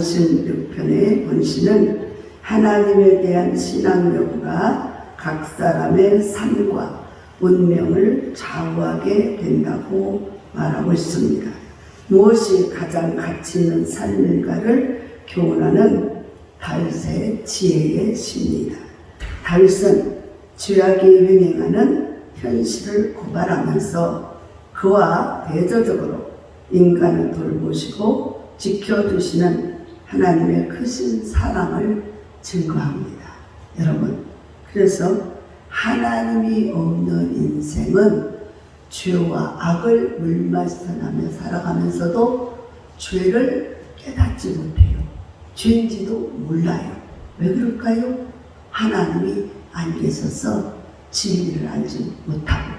56편의 본시는 하나님에 대한 신앙 여부가 각 사람의 삶과 운명을 좌우하게 된다고 말하고 있습니다. 무엇이 가장 가치 있는 삶일까를 교훈하는 다윗의 지혜의 시입니다. 다윗은 죄악이 횡행하는 현실을 고발하면서 그와 대조적으로 인간을 돌보시고 지켜주시는 하나님의 크신 사랑을 증거합니다. 여러분, 그래서 하나님이 없는 인생은 죄와 악을 물마시며 살아가면서도 죄를 깨닫지 못해요. 죄인지도 몰라요. 왜 그럴까요? 하나님이 안 계셔서 진리를 알지 못하고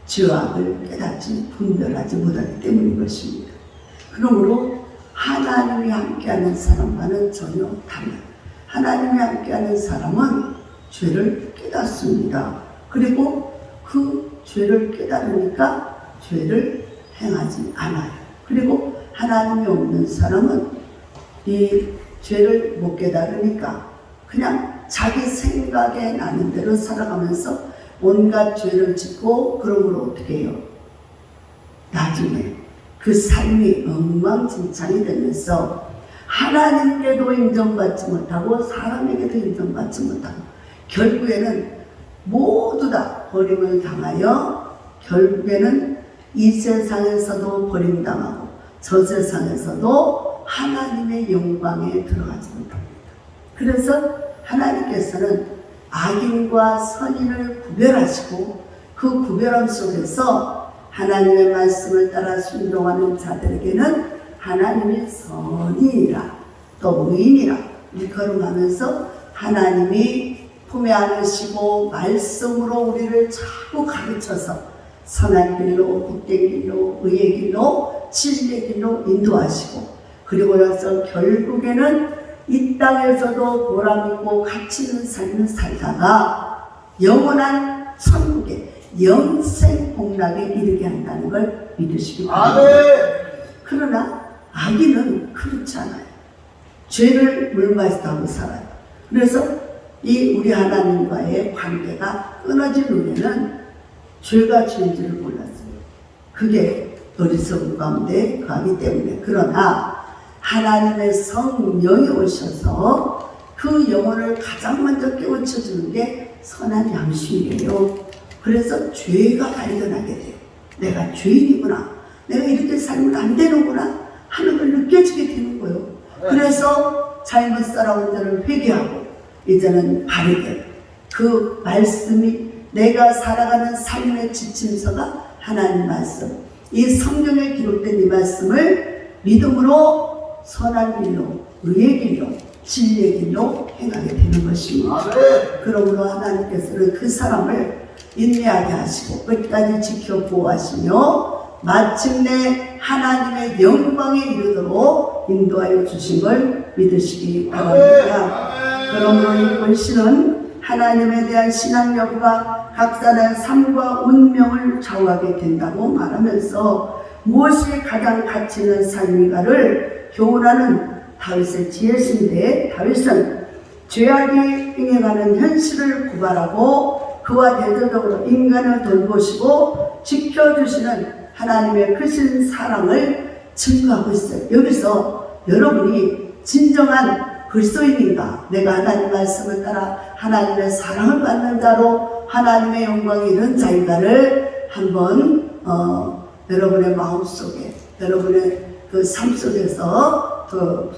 죄와 악을 깨닫지 분별하지 못하기 때문인 것입니다. 그러므로 하나님이 함께하는 사람과는 전혀 달라요. 하나님이 함께하는 사람은 죄를 깨닫습니다. 그리고 그 죄를 깨달으니까 죄를 행하지 않아요. 그리고 하나님이 없는 사람은 이 죄를 못 깨달으니까 그냥 자기 생각에 나는 대로 살아가면서 온갖 죄를 짓고 그러므로 어떻게 해요? 나중에 그 삶이 엉망진창이 되면서 하나님께도 인정받지 못하고 사람에게도 인정받지 못하고 결국에는 모두 다 버림을 당하여 결국에는 이 세상에서도 버림당하고 저 세상에서도 하나님의 영광에 들어가지 못합니다. 그래서 하나님께서는 악인과 선인을 구별하시고 그 구별함 속에서 하나님의 말씀을 따라 순종하는 자들에게는 하나님이 선인이라 또 의인이라 일컬음하면서 하나님이 품에 안으시고 말씀으로 우리를 자꾸 가르쳐서 선한 길로, 복된 길로, 의의 길로, 진리의 길로 인도하시고 그리고 나서 결국에는 이 땅에서도 보람있고 가치 있는 삶을 살다가 영원한 천국에 영생 복락에 이르게 한다는 걸 믿으시기 바랍니다. 그러나 악인은 그렇지 않아요. 죄를 물마시다고 살아요. 그래서 이 우리 하나님과의 관계가 끊어진 후에는 죄가 죄인지를 몰랐어요. 그게 어리석은 가운데 가기 때문에. 그러나 하나님의 성령이 오셔서 그 영혼을 가장 먼저 깨우쳐주는 게 선한 양심이에요. 그래서 죄가 발견하게 돼요. 내가 죄인이구나. 내가 이렇게 살면 안 되는구나 하는 걸 느껴지게 되는 거예요. 그래서 잘못 살아온 자를 회개하고 이제는 바르게 그 말씀이 내가 살아가는 삶의 지침서가 하나님 말씀, 이 성경에 기록된 이 말씀을 믿음으로 선한 길로, 의의 길로, 진리의 길로 행하게 되는 것입니다. 그러므로 하나님께서는 그 사람을 인내하게 하시고 끝까지 지켜 보호하시며 마침내 하나님의 영광에 이르도록 인도하여 주신 걸 믿으시기 바랍니다. 그러므로 이 본시는 하나님에 대한 신앙 여부가 각 사람의 삶과 운명을 좌우하게 된다고 말하면서 무엇이 가장 가치 있는 삶인가를 교훈하는 다윗의 지혜신데 다윗은 죄악이 행해가는 현실을 고발하고 그와 대조적으로 인간을 돌보시고 지켜주시는 하나님의 크신 사랑을 증거하고 있어요. 여기서 여러분이 진정한 그리스도인인가? 내가 하나님 말씀을 따라 하나님의 사랑을 받는 자로 하나님의 영광이 이런 자인가를 한번 여러분의 마음속에 여러분의 그 삶 속에서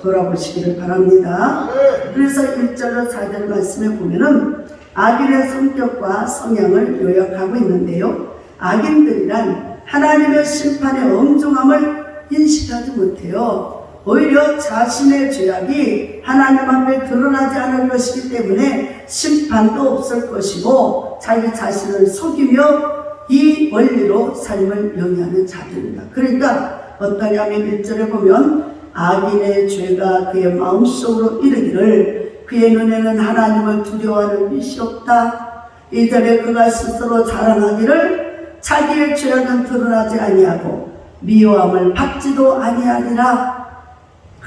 돌아보시기를 바랍니다. 그래서 1절로 4절 말씀에 보면은 악인의 성격과 성향을 요약하고 있는데요. 악인들이란 하나님의 심판의 엄중함을 인식하지 못해요. 오히려 자신의 죄악이 하나님 앞에 드러나지 않을 것이기 때문에 심판도 없을 것이고 자기 자신을 속이며 이 원리로 삶을 영위하는 자들입니다. 그러니까 어떠냐면 1절에 보면 악인의 죄가 그의 마음속으로 이르기를 그의 눈에는 하나님을 두려워하는 빛이 없다. 2절에 그가 스스로 자랑하기를 자기의 죄악은 드러나지 아니하고 미워함을 받지도 아니하리라.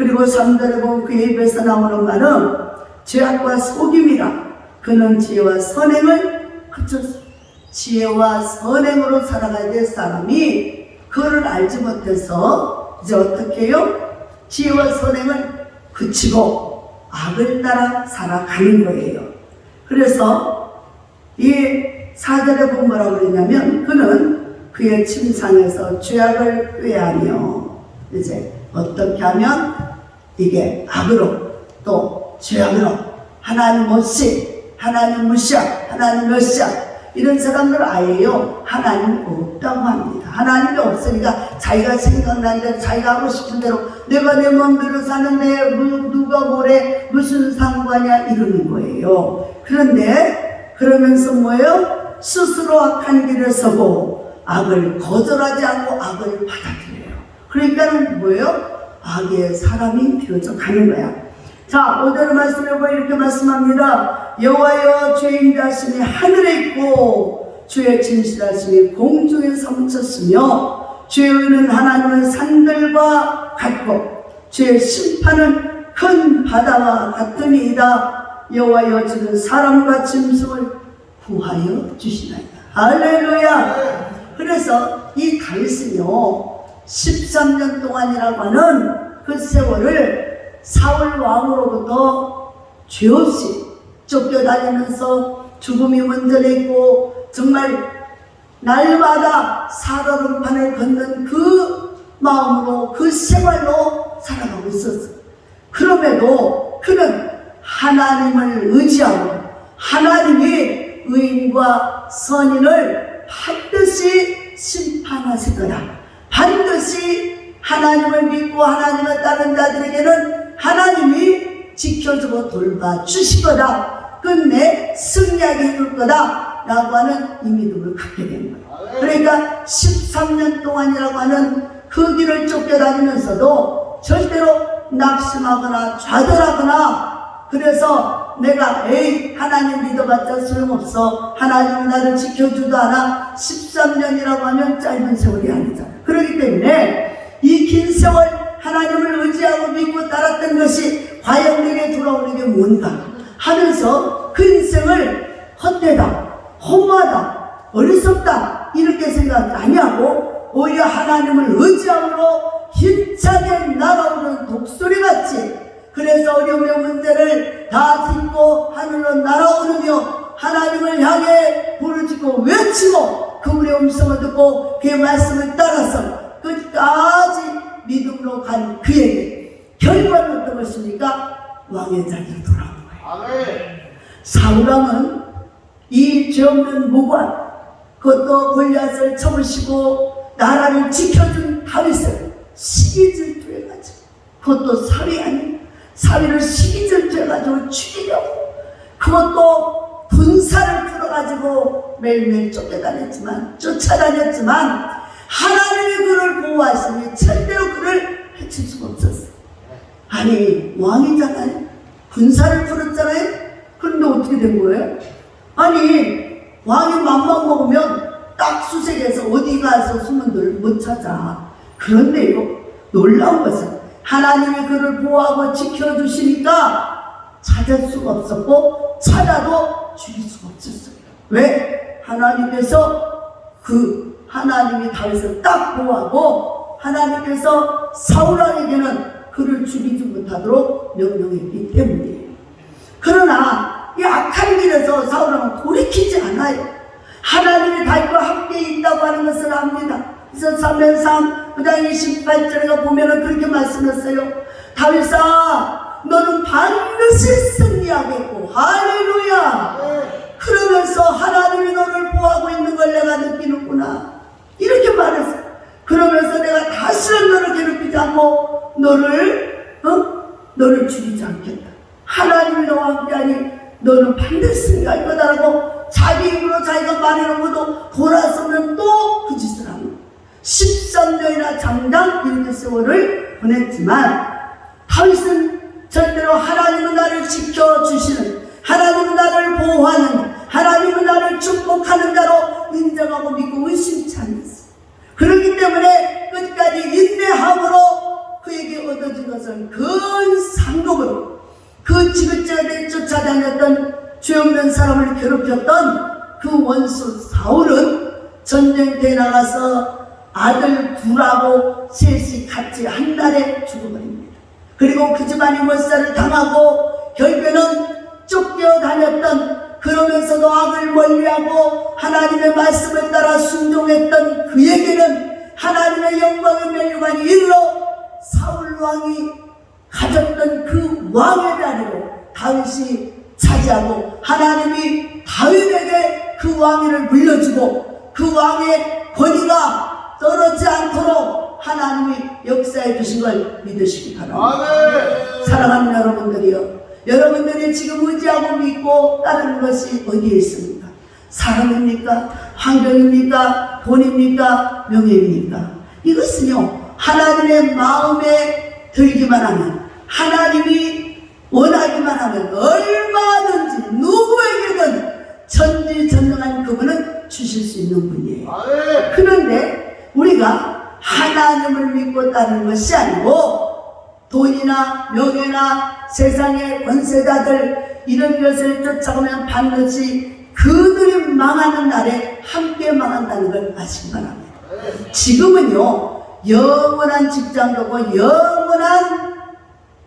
그리고 3절에 보면 그의 입에서 나오는 말은 죄악과 속임이라. 그는 지혜와 선행을 그쳤어. 지혜와 선행으로 살아가야 될 사람이 그를 알지 못해서 이제 어떻게 해요? 지혜와 선행을 그치고 악을 따라 살아가는 거예요. 그래서 이 4절에 보면 뭐라고 그랬냐면 그는 그의 침상에서 죄악을 꾀하며 이제 어떻게 하면 이게 악으로 또 죄악으로 하나님 못시, 하나님 무시하, 하나님 멸시하 이런 사람들 아예요. 하나님이 없다고 합니다. 하나님이 없으니까 자기가 생각난 대로 자기가 하고 싶은 대로 내가 내 마음대로 사는데 누가 뭐래 무슨 상관이야 이러는 거예요. 그런데 그러면서 뭐예요? 스스로 악한 길에 서고 악을 거절하지 않고 악을 받아들여요. 그러니까는 뭐예요? 악의 사람이 되어져 가는 거야. 자, 5절 말씀해 보면 이렇게 말씀합니다. 여호와여 주의 인자하심이 하늘에 있고 주의 진실하심이 공중에서 묻혔으며 주의 의는 하나님은 산들과 같고 주의 심판은 큰 바다와 같으니이다. 여호와여 주는 사람과 짐승을 구하여 주시나이다. 할렐루야. 그래서 이 다윗은요 13년 동안이라고 하는 그 세월을 사울 왕으로부터 죄 없이 쫓겨다니면서 죽음이 먼저에 있고 정말 날마다 살얼음판을 걷는 그 마음으로 그 생활로 살아가고 있었어요. 그럼에도 그는 하나님을 의지하고 하나님이 의인과 선인을 반드시 심판하실 거다. 반드시 하나님을 믿고 하나님을 따른 자들에게는 하나님이 지켜주고 돌봐주실 거다. 끝내 승리하게 해줄 거다 라고 하는 이 믿음을 갖게 된 거예요. 그러니까 13년 동안이라고 하는 그 길을 쫓겨다니면서도 절대로 낙심하거나 좌절하거나 그래서 내가 하나님 믿어봤자 소용없어, 하나님은 나를 지켜주도 않아, 13년이라고 하면 짧은 세월이 아니잖아요. 그렇기 때문에 이 긴 세월 하나님을 의지하고 믿고 따랐던 것이 과연 내게 돌아오는 게 뭔가 하면서 그 인생을 헛되다, 허무하다, 어리석다 이렇게 생각 아니하고 오히려 하나님을 의지함으로 힘차게 날아오는 독수리같이, 그래서 어려움의 문제를 다 딛고 하늘로 날아오르며 하나님을 향해 부르짖고 외치고 그분의 음성을 듣고 그의 말씀을 따라서 끝까지 믿음으로 간 그에게 결과는 어떤 것입니까? 왕의 자리로 돌아온 거예요. 사울왕은 이 죄 없는 무관, 그것도 골리앗을 쳐부시고 나라를 지켜준 다윗을 시기질투해가지고, 그것도 사위 아닌 사위를 시기질투해가지고 죽이려고, 그것도 군사를 풀어가지고 매일매일 쫓아다녔지만 하나님이 그를 보호하시니 절대로 그를 해칠 수가 없었어요. 아니 왕이잖아요. 군사를 풀었잖아요. 그런데 어떻게 된 거예요? 아니 왕이 맘만 먹으면 딱 수색해서 어디 가서 숨은들 못 찾아. 그런데요 놀라운 것은 하나님이 그를 보호하고 지켜주시니까 찾을 수가 없었고 찾아도 죽일 수가 없었어요. 왜? 하나님께서 하나님이 다윗을 딱 보호하고 하나님께서 사울왕에게는 그를 죽이지 못하도록 명령했기 때문이에요. 그러나 이 악한 길에서 사울왕은 돌이키지 않아요. 하나님이 다윗과 함께 있다고 하는 것을 압니다. 그래서 사무엘상 9장 28절에 보면은 그렇게 말씀했어요. 다윗아 너는 반드시 승리하겠고, 할렐루야. 그러면서 하나님이 너를 보호하고 있는 걸 내가 느끼는구나 이렇게 말했어요. 그러면서 내가 다시는 너를 괴롭히지 않고 너를 죽이지 않겠다. 하나님이 너와 함께하니 너는 반드시 승리할 거다라고 자기 입으로 자기가 말해놓고도 돌아서면 또 그 짓을 하는 거예요. 13년이나 장장 이렇게 세월을 보냈지만 다윗은 절대로 하나님은 나를 지켜주시는, 하나님은 나를 보호하는, 하나님은 나를 축복하는 자로 인정하고 믿고 의심치 않았어요. 그렇기 때문에 끝까지 인내함으로 그에게 얻어진 것은 큰 상급으로 그 지긋지긋하게 쫓아다녔던 죄 없는 사람을 괴롭혔던 그 원수 사울은 전쟁터에 나가서 아들 둘하고 셋이 같이 한 달에 죽어버립니다. 그리고 그 집안이 몰살을 당하고 결국에는 쫓겨다녔던, 그러면서도 악을 멀리하고 하나님의 말씀을 따라 순종했던 그에게는 하나님의 영광의 면류관이 이르러 사울 왕이 가졌던 그 왕의 자리로 다윗이 차지하고 하나님이 다윗에게 그 왕위를 물려주고 그 왕의 권위가 떨어지지 않도록 하나님이 역사해 주신 걸 믿으시기 바랍니다. 사랑하는 여러분들이요, 여러분들이 지금 의지하고 믿고 따르는 것이 어디에 있습니까? 사람입니까? 환경입니까? 돈입니까? 명예입니까? 이것은요, 하나님의 마음에 들기만 하면, 하나님이 원하기만 하면 얼마든지 누구에게든 전지전능한 그분은 주실 수 있는 분이에요. 그런데 우리가 하나님을 믿고 따르는 것이 아니고 돈이나 명예나 세상의 권세자들 이런 것을 쫓아가면 반드시 그들이 망하는 날에 함께 망한다는 걸 아시기 바랍니다. 지금은요, 영원한 직장도 없고 영원한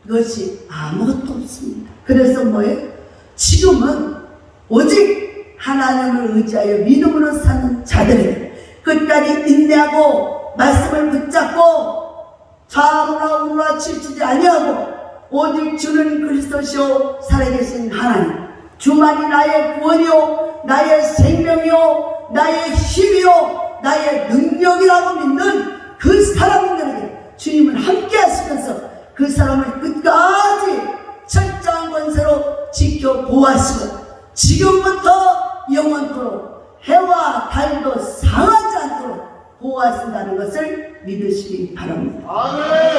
것이 아무것도 없습니다. 그래서 뭐예요? 지금은 오직 하나님을 의지하여 믿음으로 사는 자들에게 끝까지 인내하고 말씀을 붙잡고 좌우나 우나 치우치지 아니하고 오직 주는 그리스도시요 살아계신 하나님, 주만이 나의 구원이요 나의 생명이요 나의 힘이요 나의 능력이라고 믿는 그 사람들에게 주님을 함께 하시면서 그 사람을 끝까지 철저한 권세로 지켜 보호하시고 지금부터 영원토록 해와 달도 상하지 않도록 보호하신다는 것을 믿으시기 바랍니다.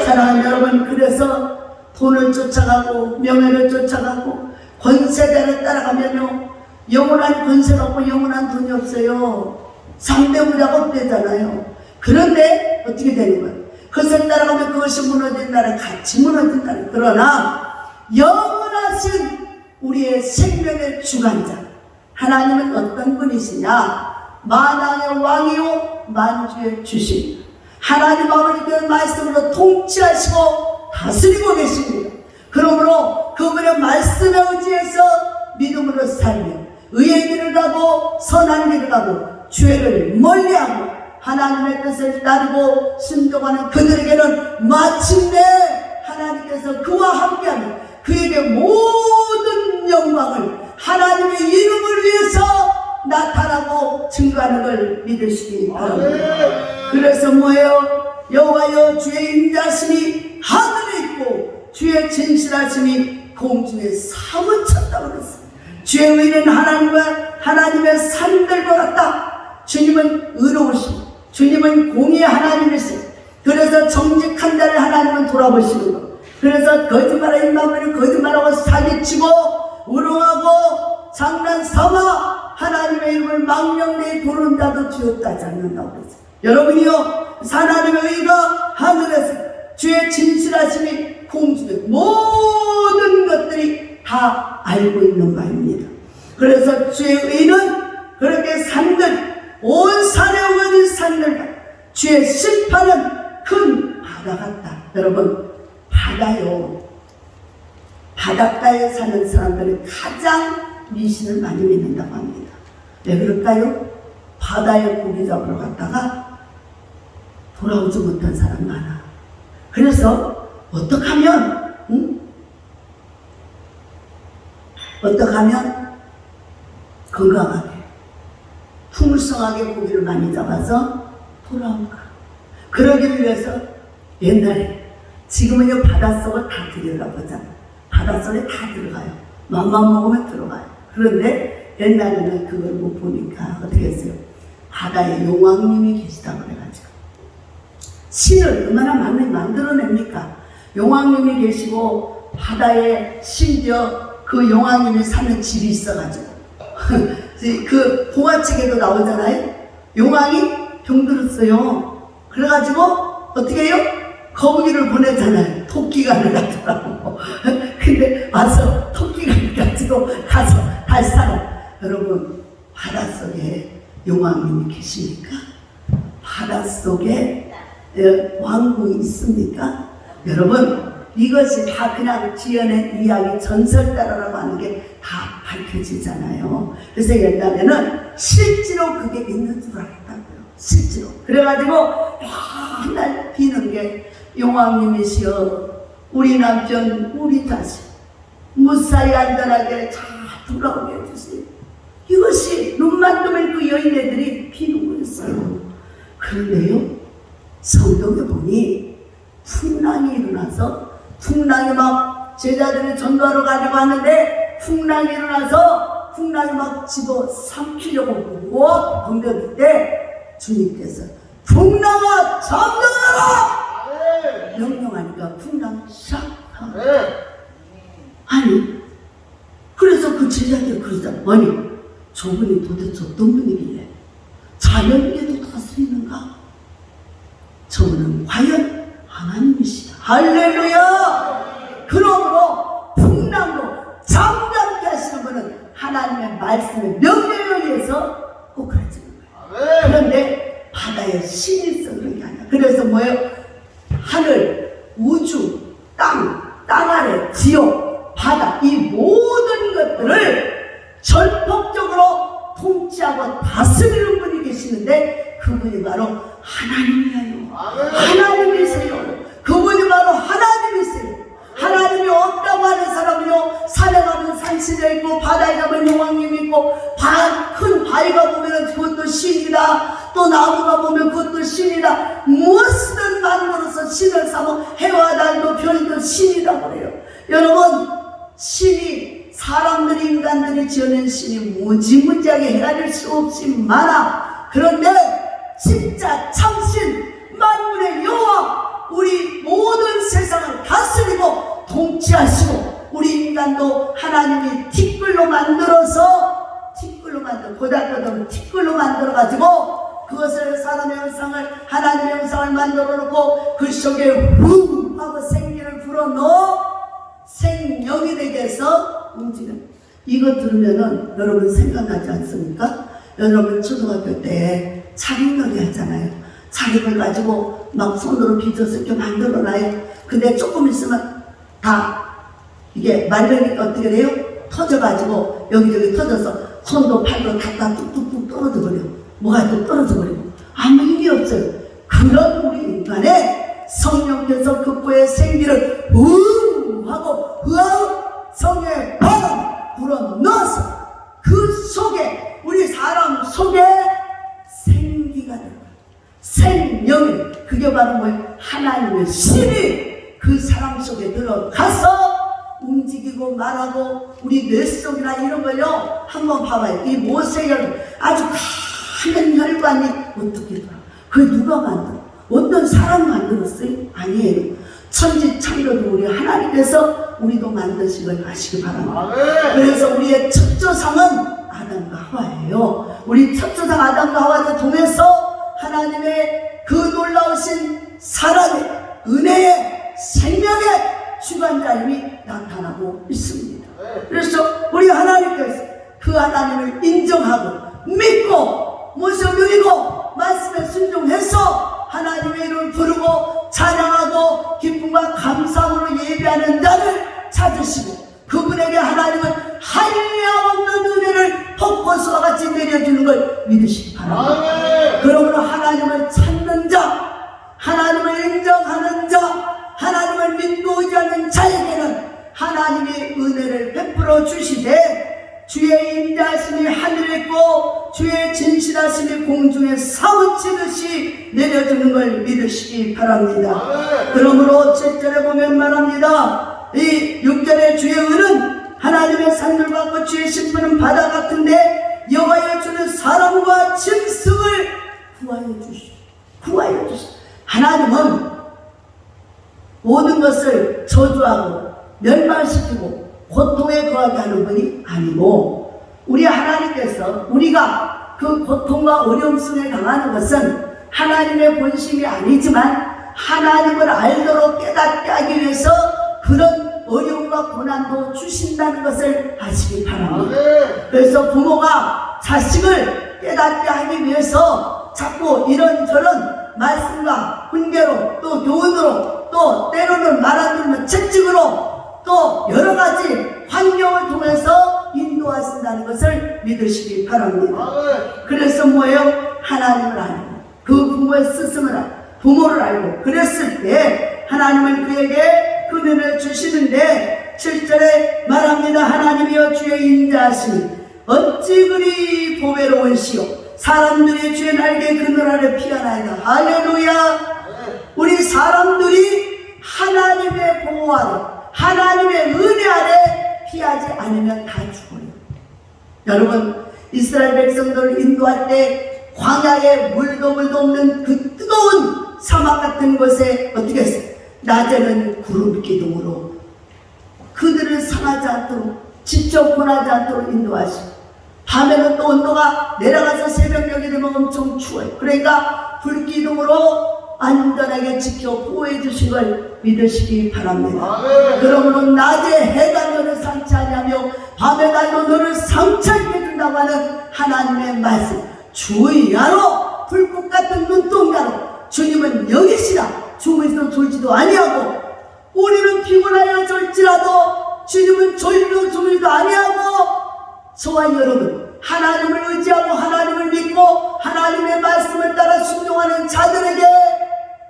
사랑하는 여러분, 그래서 돈을 쫓아가고 명예를 쫓아가고 권세대를 따라가면요, 영원한 권세 갖고 영원한 돈이 없어요. 상대부자가 없대잖아요. 그런데 어떻게 되는 거예요? 그것을 따라가면 그것이 무너진다는, 같이 무너진다는. 그러나 영원하신 우리의 생명의 주관자 하나님은 어떤 분이시냐? 만왕의 왕이요 만주의 주십니다. 하나님 아버지께서 말씀으로 통치하시고 다스리고 계십니다. 그러므로 그분의 말씀에 의지해서 믿음으로 살며 의의 길을 가고 선한 길을 가고 죄를 멀리하고 하나님의 뜻을 따르고 순종하는 그들에게는 마침내 하나님께서 그와 함께하는 그에게 모든 영광을 하나님의 이름을 위해서 나타나고 증거하는 걸 믿으시기 바랍니다. 그래서 뭐예요? 여호와여 주의 인자심이 하늘에 있고 주의 진실하심이 공중에 사무쳤다고 그랬어요. 주의 의는 하나님의 산들과 같다. 주님은 의로우시고 주님은 공의의 하나님이시고 그래서 정직한 자를 하나님은 돌아보시는 거. 그래서 거짓말에 입만을 거짓말하고 사기치고 우롱하고 장난삼아 하나님의 이름을 망령되이 부르는 자도 지었다지 않는다고 그랬어요. 여러분이요, 하나님의 의가 하늘에서 주의 진실하심이 공중에 모든 것들이 다 알고 있는 바입니다. 그래서 주의 의는 그렇게 산들, 온 산에 오거진 산들과 주의 심판은 큰 바다 같다. 여러분, 바다요, 바닷가에 사는 사람들은 가장 미신을 많이 믿는다고 합니다. 왜 그럴까요? 바다에 고기 잡으러 갔다가 돌아오지 못한 사람 많아. 그래서 어떻게 하면 건강하게 풍성하게 고기를 많이 잡아서 돌아올까? 그러기 위해서 옛날에, 지금은요 바닷속을 다 들여다보잖아. 바닷속에 다 들어가요. 맘만 먹으면 들어가요. 그런데 옛날에는 그걸 못 보니까 어떻게 했어요? 바다에 용왕님이 계시다고 그래가지고 신을 얼마나 많이 만들어냅니까? 용왕님이 계시고 바다에 심지어 그 용왕님이 사는 집이 있어가지고 그 동화책에도 나오잖아요. 용왕이 병들었어요. 그래가지고 어떻게 해요? 거북이를 보내잖아요. 토끼가를 가더라고. 근데 와서 토끼가를 가지고 가서 다시 살아. 여러분, 바닷속에 용왕님이 계십니까? 바닷속에 왕궁이 있습니까? 여러분, 이것이 다 그냥 지어낸 이야기 전설따라라고 하는 게 다 밝혀지잖아요. 그래서 옛날에는 실제로 그게 있는 줄 알았다고요. 실제로. 그래가지고 맨날 비는 게 용왕님이시여 우리 남편 우리 자식 무사히 안전하게 잘 돌아오게 해주세요. 이것이 눈만 뜨면 그 여인네들이 비는 거였어요. 그런데요, 성경에 보니 풍랑이 일어나서 풍랑이 막 제자들을 전도하러 가려고 하는데 풍랑이 일어나서 풍랑이 막 집어 삼키려고 못 공격일 때 주님께서 풍랑아 잠잠하라 명령하니까 풍랑 싹 하고 아니 그래서 그 제자들 그러잖아. 아니 저분이 도대체 어떤 분이길래 자연계도 다스리는가? 저분은 과연 하나님이시다. 할렐루야. 그러므로 풍랑도 잠잠케 하시는 분은 하나님의 말씀의 명령에 의해서 꼭 가르치는 거예요. 그런데 바다에 신이 있어 그런 게 아니야. 그래서 뭐예요? 하늘, 우주, 땅 아래, 지옥, 바다 이 모든 것들을 전폭적으로 통치하고 다스리는 분이 계시는데 그분이 바로 하나님이에요. 하나님이세요. 그분이 바로 하나님이세요. 하나님이 없다고 하는 사람은요, 산에 가면 산신이 있고 바다에 가면 용왕님이 있고 큰 바위가 보면 그것도 신이다. 또 나무가 보면 그것도 신이다. 무엇이든 만들어서 신을 삼아 해와 달도 별도 신이라고 그래요. 여러분, 신이 사람들이 인간들이 지어낸 신이 무지무지하게 헤아릴 수 없이 많아. 그런데 진짜 참신 만물의 여호와 우리 모든 세상을 다스리고 통치하시고 우리 인간도 하나님이 티끌로 만들어서 보잘것없는 티끌로 만들어가지고 그것을 사람의 형상을 하나님의 형상을 만들어 놓고 그 속에 후 하고 생기를 불어넣어 생명이 되게 해서 움직이는 이거 들으면은 여러분 생각나지 않습니까? 여러분 초등학교 때 차림놀이 하잖아요. 차림을 가지고 막 손으로 빚어서 이렇게 만들어놔요. 근데 조금 있으면 다 이게 말르니까 어떻게 돼요? 터져가지고 여기저기 터져서 손도 팔도 다 뚝뚝뚝 떨어져 버려. 뭐가 또 떨어져 버리고 아무 힘이 없어요. 그런 우리 인간의 성령께서 그 뼈의 생기를 하고 성령의 바람 불어넣어서 그 속에 우리 사람 속에 생기가 들어가요. 생명이 그게 바로 뭐예요? 하나님의 신이 그 사람 속에 들어가서 움직이고 말하고 우리 뇌 속이나 이런 걸요 한번 봐봐요. 이 모세혈 아주 큰 혈관이 어떻게 돌아? 그게 누가 만들어? 어떤 사람 만들었어요? 아니에요. 천지창조도 우리 하나님께서 우리도 만드신 걸 아시기 바랍니다. 그래서 우리의 첫 조상은 아담과 하와예요. 우리 첫 조상 아담과 하와를 통해서 하나님의 그 놀라우신 사랑의 은혜의 생명의 주관자님이 나타나고 있습니다. 그래서 우리 하나님께서 그 하나님을 인정하고 믿고 모습 누리고 말씀에 순종해서 하나님의 이름을 부르고 찬양하고 기쁨과 감사함으로 예배하는 자를 찾으시고 그분에게 하나님은 한량없는 은혜를 폭포수와 같이 내려주는 걸 믿으시기 바랍니다. 그러므로 하나님을 찾는 자, 하나님을 인정하는 자, 하나님을 믿고 의지하는 자에게는 하나님이 은혜를 베풀어 주시되 주의 인자하심이 하늘에 있고 주의 진실하심이 공중에 사무치듯이 내려주는 걸 믿으시기 바랍니다. 그러므로 7절에 보면 말합니다. 이 6절에 주의 은은 하나님의 산들과 꽃의 심부는 바다 같은데 여호와여 주는 사람과 짐승을 구하여 주시오. 하나님은 모든 것을 저주하고 멸망시키고 고통에 거하게 하는 분이 아니고 우리 하나님께서 우리가 그 고통과 어려움 속에 당하는 것은 하나님의 본심이 아니지만 하나님을 알도록 깨닫게 하기 위해서 그런 어려움과 고난도 주신다는 것을 아시기 바랍니다. 그래서 부모가 자식을 깨닫게 하기 위해서 자꾸 이런저런 말씀과 훈계로 또 교훈으로 또 때로는 말 안 듣는 채찍으로 또 여러 가지 환경을 통해서 인도하신다는 것을 믿으시기 바랍니다. 그래서 뭐예요? 하나님을 알고 그 부모의 스승을 알고 부모를 알고 그랬을 때 하나님은 그에게 은혜를 주시는데 7절에 말합니다. 하나님이여 주의 인자하시니 어찌 그리 보배로운시오 사람들이 주의 날개 그늘 아래 피하나이다. 할렐루야. 우리 사람들이 하나님의 보호 아래 하나님의 은혜 아래 피하지 않으면 다 죽어요. 여러분 이스라엘 백성들을 인도할 때 광야에 물도 없는 그 뜨거운 사막 같은 곳에 어떻게 했어요? 낮에는 구름 기둥으로 그들을 상하지 않도록 직접 권하지 않도록 인도하시고 밤에는 또 온도가 내려가서 새벽녘이 되면 엄청 추워요. 그러니까 불기둥으로 안전하게 지켜 보호해 주신 걸 믿으시기 바랍니다. 그러므로 낮에 해가 너를 상처하냐며 밤에 달도 너를 상처하게 준다고 하는 하나님의 말씀 주의하러 불꽃 같은 눈동자로 주님은 여기시라 주무에서 졸지도 아니하고 우리는 피곤하여 졸지라도 주님은 졸지도 주무지도 아니하고 저와 여러분 하나님을 의지하고 하나님을 믿고 하나님의 말씀을 따라 순종하는 자들에게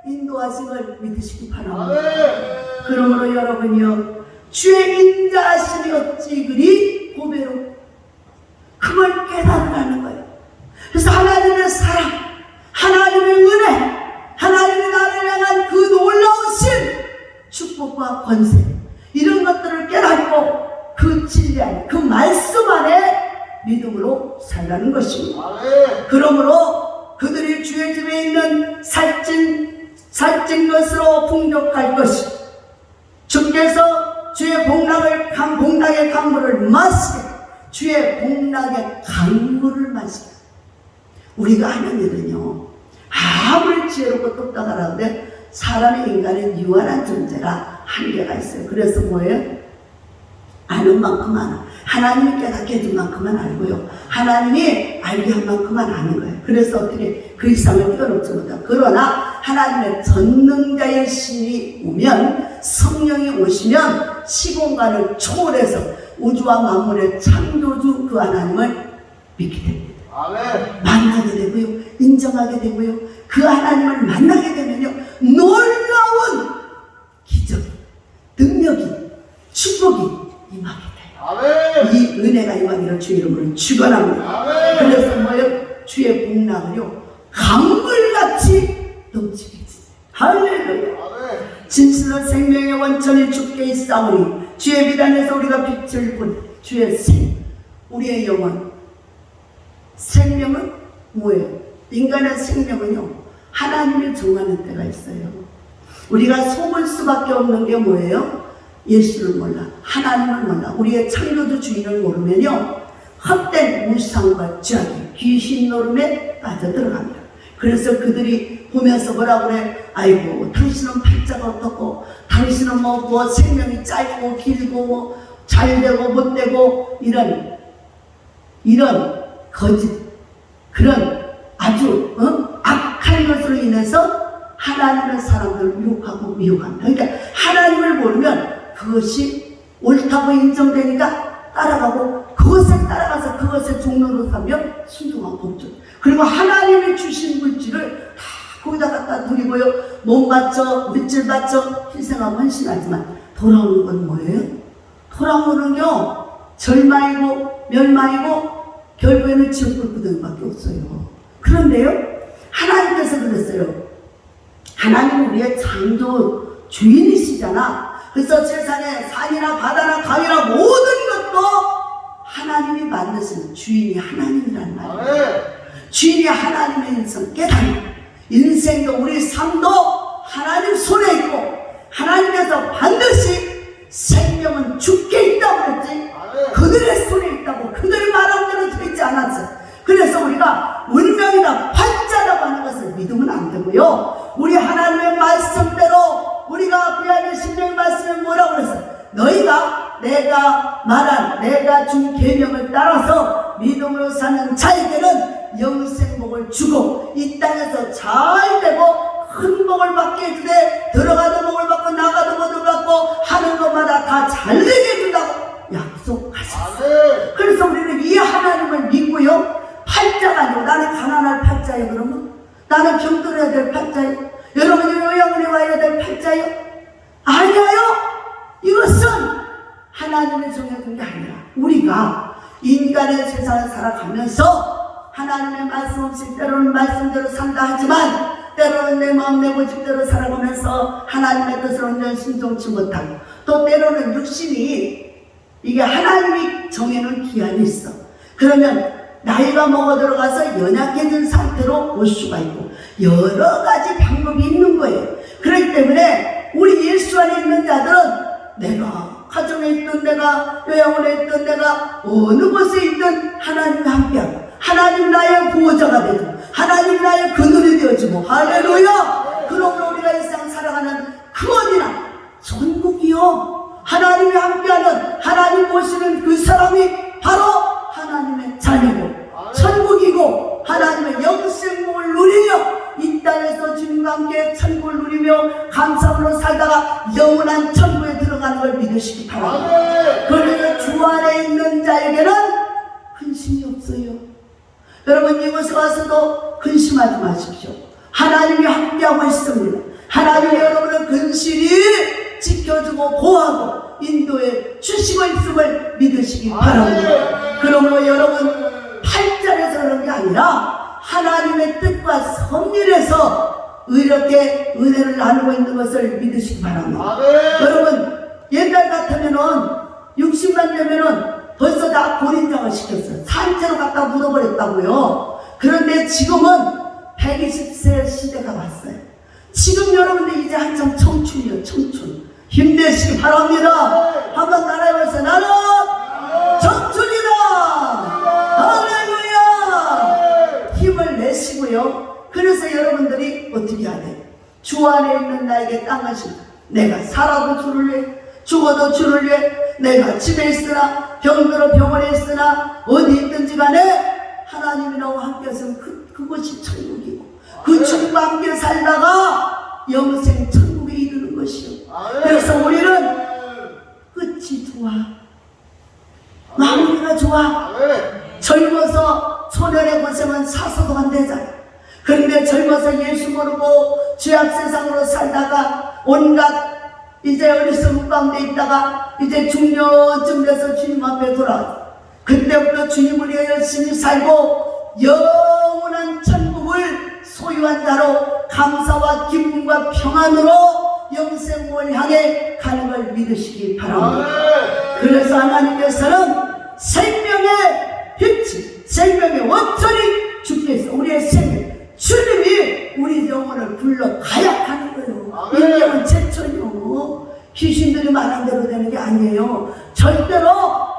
인도하심을 믿으시기 바랍니다. 그러므로 여러분이요 주의 인자하심이 어찌 그리 보배로 그걸 깨달으라는 거예요. 그래서 하나님의 사랑 하나님의 은혜 하나님이 나를 향한 그 놀라우신 축복과 권세 이런 것들을 깨닫고 그 진리 안에 그 말씀 안에 믿음으로 살라는 것입니다. 그러므로 그들이 주의 집에 있는 살찐 것으로 풍족할 것이 주께서 주의 복락의 강물을 마시게 주의 복락의 강물을 마시게 우리가 하는 일은요 아무리 지혜롭고 똑똑하라는데 사람의 인간은 유한한 존재라 한계가 있어요. 그래서 뭐예요? 아는 만큼 아는 하나님이 깨닫게 해준 만큼만 알고요 하나님이 알게 한 만큼만 아는 거예요. 그래서 어떻게 그 이상을 뛰어넘지 못하고 그러나 하나님의 전능자의 신이 오면 성령이 오시면 시공간을 초월해서 우주와 만물의 창조주 그 하나님을 믿게 됩니다. 만나게 되고요 인정하게 되고요 그 하나님을 만나게 되면요 놀라운 기적이 능력이 축복이 임하게 돼요. 이 은혜가 임하기를 주의 이름으로 축원합니다. 그래서 뭐예요? 주의 복락을요 강물같이 넘치게 해주세요. 할렐루야. 진실로 생명의 원천이 주께 있사오니 주의 비단에서 우리가 빛을 본 주의 우리의 영혼 생명은 뭐예요? 인간의 생명은요 하나님이 정하는 때가 있어요. 우리가 속을 수밖에 없는 게 뭐예요? 예수를 몰라 하나님을 몰라 우리의 창조주 주인을 모르면요 헛된 우상과 죄악이 귀신 노름에 빠져들어갑니다. 그래서 그들이 보면서 뭐라 그래? 아이고 당신은 팔자가 어떻고 당신은 뭐 생명이 짧고 길고 뭐 잘되고 못되고 이런 거짓 그런 아주 악한 것으로 인해서 하나님의 사람들을 유혹하고 미혹합니다. 그러니까 하나님을 모르면 그것이 옳다고 인정되니까 따라가고 그것에 따라가서 그것의 종로로 가면 순종하고 복종 그리고 하나님이 주신 물질을 다 거기다 갖다 드리고요 몸 바쳐 물질 바쳐 희생하고 헌신하지만 돌아오는 건 뭐예요? 돌아오는요 절망이고 멸망이고 결국에는 지옥불 구덩이밖에 없어요. 그런데요 하나님께서 그랬어요. 하나님은 우리의 창조 주인이시잖아. 그래서 세상에 산이나 바다나 강이나 모든 것도 하나님이 만드시는 주인이 하나님이란 말이에요. 주인이 하나님의 인생 깨닫는 인생도 우리 삶도 하나님 손에 있고 하나님께서 반드시 생명은 주께 있다고 그랬지 그들의 손에 있다고 그들의 말함대로 되어 있지 않았어요. 그래서 우리가 운명이다 팔자라고 하는 것을 믿으면 안 되고요 우리 하나님의 말씀 내가 말한 내가 준 계명을 따라서 믿음으로 사는 자에게는 영생 복을 주고 이 땅에서 잘 되고 큰 복을 받게 해주되 들어가도 복을 받고 나가도 복을 받고 하는 것마다 다 잘 되게 해준다고 약속하셨어요. 그래서 우리는 이 하나님을 믿고요, 팔자가 아니고 나는 가난할 팔자예요. 그러면 나는 병들어야 될 팔자예요. 여러분이 요양원에 와야 될 팔자예요. 아니에요. 이것은 하나님이 정해준 게 아니라 우리가 인간의 세상을 살아가면서 하나님의 말씀 없이 때로는 말씀대로 산다 하지만 때로는 내 마음 내 고집대로 살아가면서 하나님의 뜻을 온전히 순종치 못하고 또 때로는 육신이 이게 하나님이 정해놓은 기한이 있어. 그러면 나이가 먹어 들어가서 연약해진 상태로 올 수가 있고 여러 가지 방법이 있는 거예요. 그렇기 때문에 우리 예수 안에 있는 자들은 내가 가정에 있든 내가 요양원에 있든 내가 어느 곳에 있든 하나님과 함께하고 하나님 나의 보호자가 되고 하나님 나의 그늘이 되어지고 할렐루야. 그러므로 우리가 이 세상 살아가는 그 어디나 천국이요, 하나님이 함께하는 하나님 모시는 그 사람이 바로 하나님의 자녀고 천국이고 하나님의 영생복을 누리며 이 땅에서 주님과 함께 천국을 누리며 감사함으로 살다가 영원한 천국에 들어가는 걸 믿으시기 바랍니다. 그래서 주 안에 있는 자에게는 근심이 없어요. 여러분 이곳에 와서도 근심하지 마십시오. 하나님이 함께하고 있습니다. 하나님이 여러분을 근실히 지켜주고 보호하고 인도해 주시고 있음을 믿으시기 바랍니다. 그러므로 여러분 팔자에서 그런 게 아니라 하나님의 뜻과 섭리에서 이렇게 은혜를 나누고 있는 것을 믿으시기 바랍니다. 여러분 옛날 같으면은 60만 되면은 벌써 다 고린장을 시켰어요. 산채로 갖다 묻어버렸다고요. 그런데 지금은 120세 시대가 왔어요. 지금 여러분들 이제 한참 청춘이요, 청춘. 힘내시기 바랍니다. 한번 따라해보세요. 나는 청춘이다. 할렐루야. 힘을 내시고요. 그래서 여러분들이 어떻게 해야 돼? 주 안에 있는 나에게 땅하신다. 내가 살아도 주를 위해, 죽어도 주를 위해, 내가 집에 있으나 병들어 병원에 있으나 어디 있든지 간에 하나님이 나와 함께 하시면 그것이 천국이고 그 주님과 함께 살다가 영생 천국에 이르는 것이요. 그래서 우리는 끝이 좋아, 마무리가 좋아. 젊어서 소년의 고생은 사서도 안 되잖아. 그런데 젊어서 예수 모르고 죄악 세상으로 살다가 온갖 이제 어리석은 가운데 있다가 이제 중년쯤 돼서 주님 앞에 돌아와. 그때부터 주님을 위해 열심히 살고 영원한 천국을 소유한 자로 감사와 기쁨과 평안으로 영생을 향해 가는 걸 믿으시기 바랍니다. 그래서 하나님께서는 생명의 빛이, 생명의 원천이 주께서 우리의 생명, 주님이 우리 영혼을 불러 가약하는 거예요. 인격은 제천이요. 귀신들이 말한 대로 되는 게 아니에요. 절대로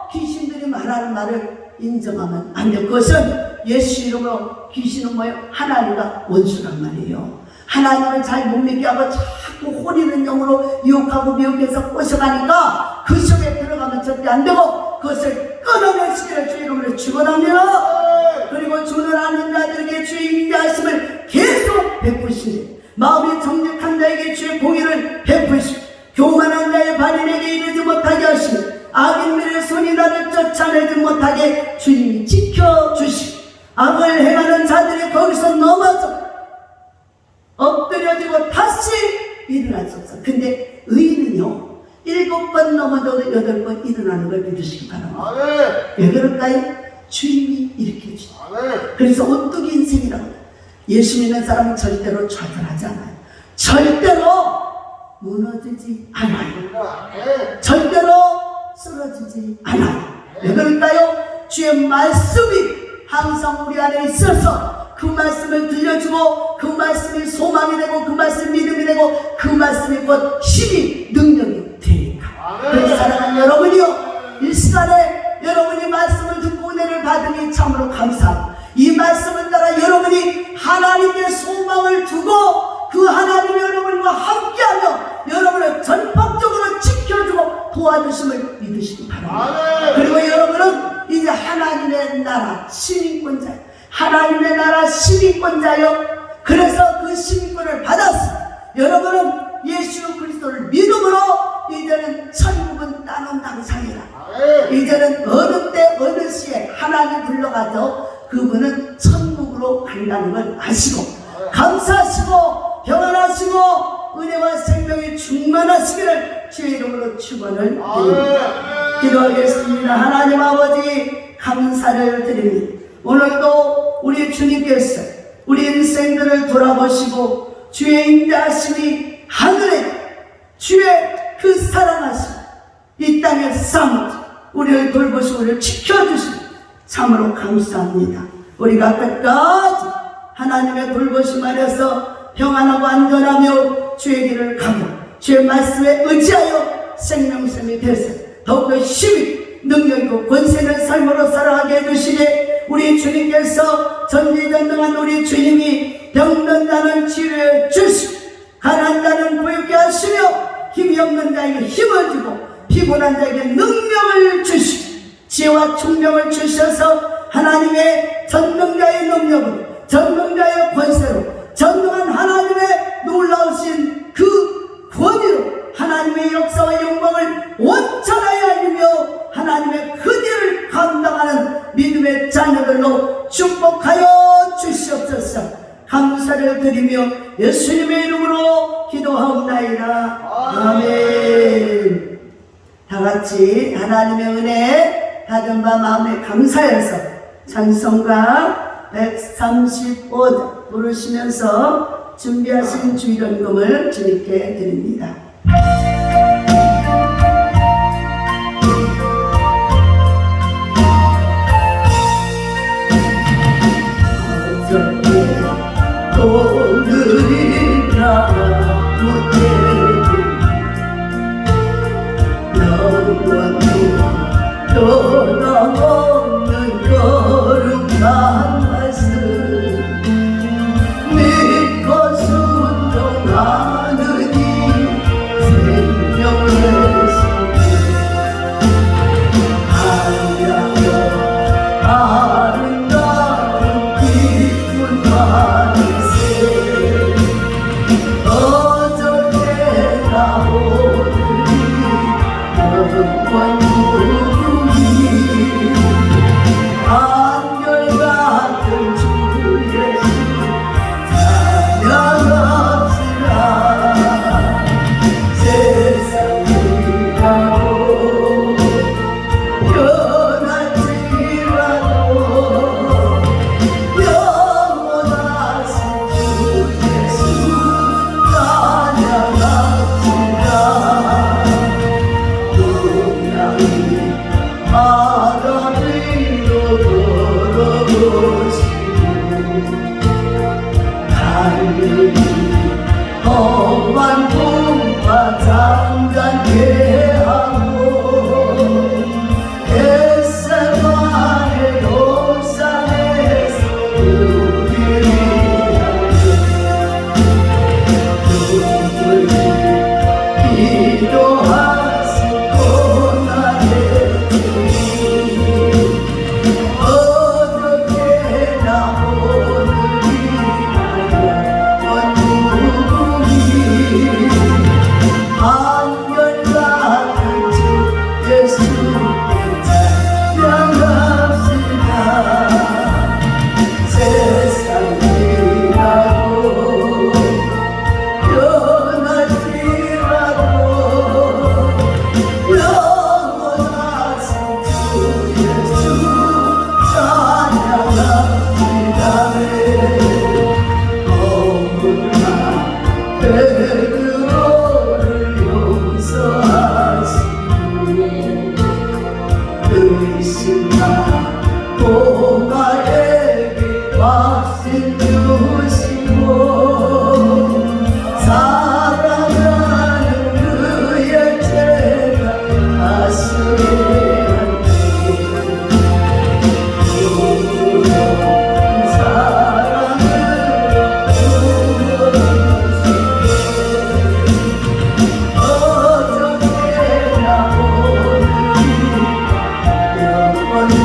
귀신들이 말하는 말을 인정하면 안 돼요. 그것은 예수 이름으로 귀신은 뭐예요? 하나님과 원수란 말이에요. 하나님을 잘 못 믿게 하고 자꾸 혼이는 영으로 유혹하고 미혹해서 꼬셔가니까 그 속에 들어가면 절대 안 되고 그것을 끊어내시기를 주 이름으로 축원합니다. 그리고 주는 하나님 자들에게 주의 인자하심을 계속 베푸시니 마음이 정직한 자에게 주의 공의를 베푸시고 교만한 자의 발인에게 이르지 못하게 하시고 악인들의 손이 나를 쫓아내지 못하게 주님이 지켜주시고 악을 행하는 자들이 거기서 넘어져 엎드려지고 다시 일어나소서. 근데 의인은요 7번 넘어져도 8번 일어나는 걸 믿으시기 바랍니다. 왜 그럴까요? 주님이 일으켜 주시죠. 그래서 오뚜기 인생이라고 예수 믿는 사람은 절대로 좌절하지 않아요. 절대로 무너지지 않아요. 절대로 쓰러지지 않아요. 왜 그럴까요? 주의 말씀이 항상 우리 안에 있어서 그 말씀을 들려주고 그 말씀이 소망이 되고 그 말씀이 믿음이 되고 그 말씀이 곧 힘이 능력이 되니까. 그래서 사랑하는 여러분이요, 이 시간에 여러분이 말씀을 듣고 은혜를 받으니 참으로 감사합니다. 이 말씀을 따라 여러분이 하나님께 소망을 두고 그 하나님이 여러분과 함께하며 여러분을 전폭적으로 지켜주고 도와주심을 믿으시기 바랍니다. 하나님의 나라 시민권자, 하나님의 나라 시민권자요. 그래서 그 시민권을 받았어. 여러분은 예수 그리스도를 믿음으로 이제는 천국은 따놓은 당상이라. 이제는 어느 때 어느 시에 하나님 불러가도 그분은 천국으로 간다는 걸 아시고, 감사하시고 평안하시고 은혜와 생명이 충만하시기를 주의 이름으로 축원을 드립니다. 기도하겠습니다. 하나님 아버지 감사를 드립니다. 오늘도 우리 주님께서 우리 인생들을 돌아보시고 주의 인자하심이 하늘에 주의 그 사랑하심 이 땅의 삶을 우리를 돌보시고 우리를 지켜주시고 참으로 감사합니다. 우리가 끝까지 하나님의 돌보심 아래서 평안하고 안전하며 주의 길을 가고 주의 말씀에 의지하여 생명샘이 되서 더욱더 힘이 능력이고 권세는 삶으로 살아가게 해주시되, 우리 주님께서 전지전능한 우리 주님이 병든 자는 치료해 주시고 가난한 자는 부유케 하시며 힘이 없는 자에게 힘을 주고 피곤한 자에게 능력을 주시고 지혜와 총명을 주셔서 하나님의 전능자의 능력으로 전능자의 권세로 전능한 하나님의 놀라우신 그 권위로 하나님의 역사와 영광을 온전하게 알리며 하나님의 그 일을 감당하는 믿음의 자녀들로 축복하여 주시옵소서. 감사를 드리며 예수님의 이름으로 기도하옵나이다. 아멘. 다같이 하나님의 은혜 받은 바 마음에 감사해서 찬송가 135장 부르시면서 준비하신 주일원금을 주님께 드립니다. 오늘이나 무대도 영원히 변함없는 거룩한 말씀 믿고 순종하느니 생명을 아름다운 기쁜 말씀 어저께나 오늘이 영원히 한결같은 주 예수 찬양합시다. 세상이라도 변할지라도 영원하신 주 예수 찬양합시다. 동양이 바다 위로 걸어오시고 달리기 험한 풍파 잠잠게 하고 햇살만의 동산에서 우리를 기도하시고 나의 주님 어저께나 오늘이나 영원히 한결같은 주 예수 찬양합시다. 세상이라도 변할지라도 영원하신 주 예수 찬양합시다. 어긋나 베드로를 용서하시고 의심과 도마에게 확신 주시고 사랑하는 그의 죄가 아시게 하네. 사랑을 어저께나 오늘이 영원히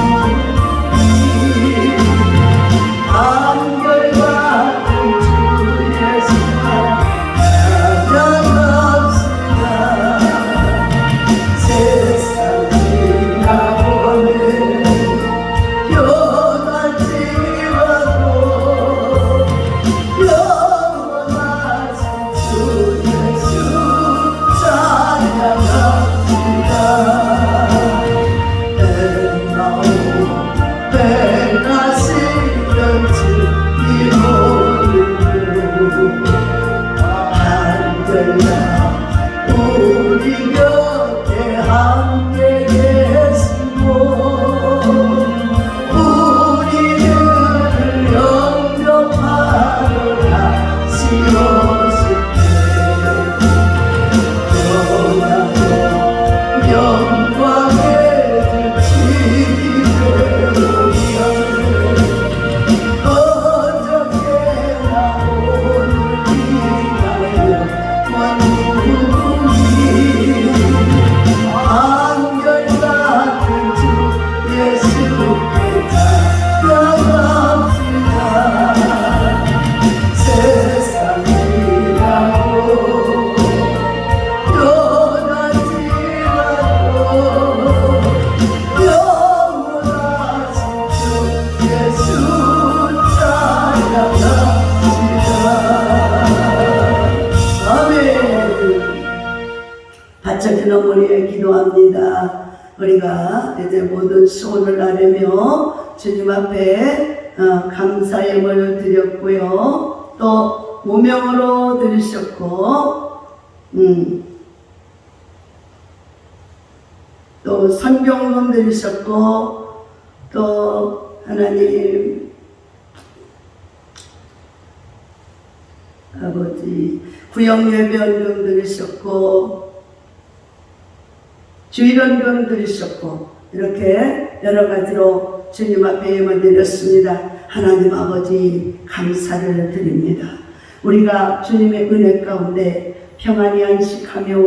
위해 기도합니다. 우리가 이제 모든 소원을 아뢰며 주님 앞에 감사의 예물을 드렸고요. 또 무명으로 드리셨고 또 선경금 드리셨고 또 하나님 아버지 구역예배원금 드리셨고 주일원금 드리셨고 이렇게 여러 가지로 주님 앞에 예물 드렸습니다. 하나님 아버지 감사를 드립니다. 우리가 주님의 은혜 가운데 평안히 안식하며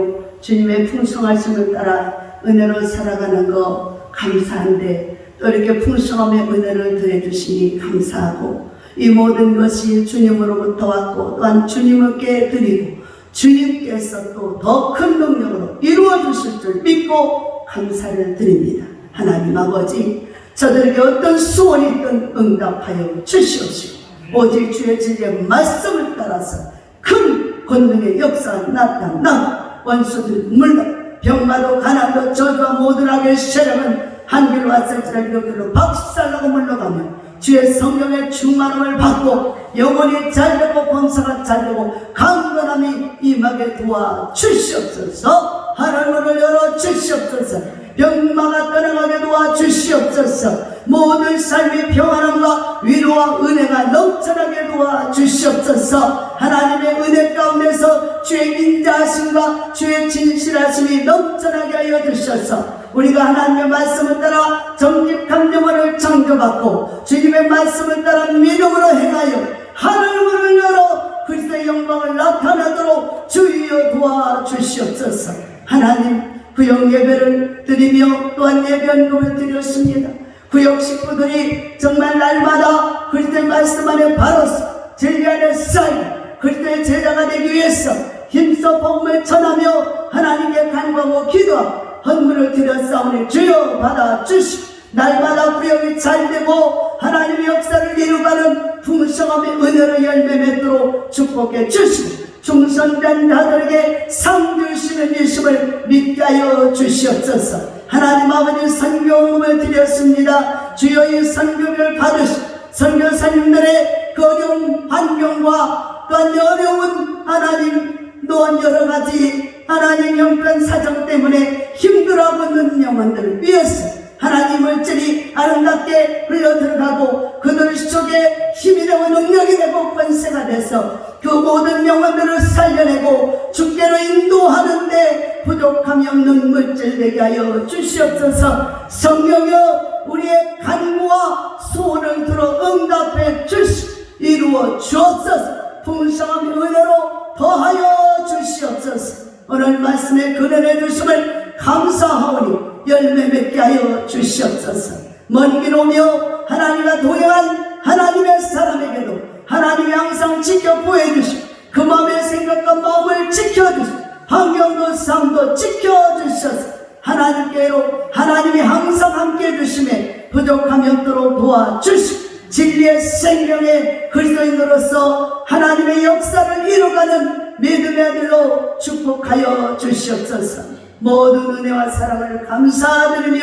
주님의 풍성하심을 따라 은혜로 살아가는 거 감사한데 또 이렇게 풍성함의 은혜를 더해 주시니 감사하고 이 모든 것이 주님으로부터 왔고 또한 주님께 드리고 주님께서 또 더 큰 능력으로 이루어 주실 줄 믿고 감사를 드립니다. 하나님 아버지 저들에게 어떤 소원이 있든 응답하여 주시옵시고 오직 주의 진리의 말씀을 따라서 큰 권능의 역사가 나타나 원수들 물론 병마도 가난도 저주와 모든 악의 세력은 한 길로 왔을지라 길로 박살나고 물러가며 주의 성령의 충만함을 받고 영혼이 잘되고 범사가 잘되고 강건함이 임하게 도와주시옵소서. 하늘문을 열어주시옵소서. 병마가 떠나가게 도와주시옵소서. 모든 삶의 평안함과 위로와 은혜가 넘쳐나게 도와주시옵소서. 하나님의 은혜 가운데서 주의 인자하심과 주의 진실하심이 넘쳐나게 하여 주셔서 우리가 하나님의 말씀을 따라 정직한 영혼을 창조받고 주님의 말씀을 따라 믿음으로 행하여 하늘문을 열어 그리스도의 영광을 나타내도록 주여 도와주시옵소서. 하나님 구역 예배를 드리며 또한 예배헌금을 드렸습니다. 구역 식구들이 정말 날마다 그리스도의 말씀 안에 바로서 진리 안에 쌓이고 그리스도의 제자가 되기 위해서 힘써 복음을 전하며 하나님께 간구하고 기도하고 헌물을 드렸사오니 주여 받아주시고 날마다 구역이 잘되고 하나님의 역사를 이루가는 풍성함의 은혜로 열매 맺도록 축복해 주시고 충성된 자들에게 상 주시는 예수를 믿게 하여 주시옵소서. 하나님 아버지 선교금을 드렸습니다. 주여 이 선교를 받으시고 선교사님들의 그 어려운 환경과 또한 어려운 하나님 또한 여러가지 하나님 형편 사정 때문에 힘들어하고 있는 영혼들을 위해서 하나님 물질이 아름답게 흘러들어가고 그들 속에 힘이 되고 능력이 되고 권세가 돼서 그 모든 영혼들을 살려내고 주께로 인도하는데 부족함이 없는 물질 되게 하여 주시옵소서. 성령여 우리의 간구와 소원을 들어 응답해 주시 이루어 주옵소서. 풍성한 은혜로 더하여 주시옵소서. 오늘 말씀에 근원해 주심을 감사하오니 열매 맺게 하여 주시옵소서. 먼 길 오며 하나님과 동행한 하나님의 사람에게도 하나님이 항상 지켜 보여주시고 그 마음의 생각과 마음을 지켜주시고 환경도 삶도 지켜주셔서 하나님께로 하나님이 항상 함께 해주심에 부족함이 없도록 도와주시고 진리의 생명의 그리스도인으로서 하나님의 역사를 이루어가는 믿음의 아들로 축복하여 주시옵소서. 모든 은혜와 사랑을 감사드리며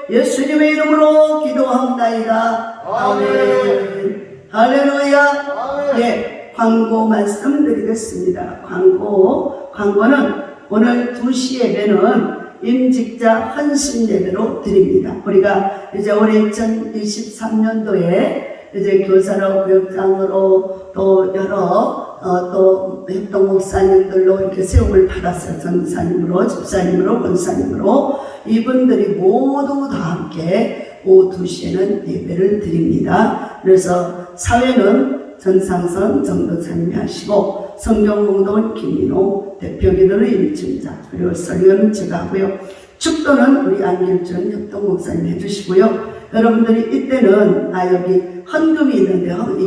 예수님의 이름으로 기도합나이다. 아멘. 할렐루야. 네, 광고 말씀드리겠습니다. 광고는 오늘 2시 예배는 임직자 헌신 예배로 드립니다. 우리가 이제 올해 2023년도에 이제 교사로 교육장으로 또 여러 또 협동 목사님들로 이렇게 세움을 받았어요. 전사님으로, 집사님으로, 권사님으로 이분들이 모두 다 함께 오후 2시에는 예배를 드립니다. 그래서 사회는 전상선 정도사님이 하시고 성경공동은 김민호 대표기도는 임충자 그리고 설교는 제가 하고요. 축도는 우리 안길준 협동 목사님 해주시고요. 여러분들이 이때는 여기 헌금이 있는데요.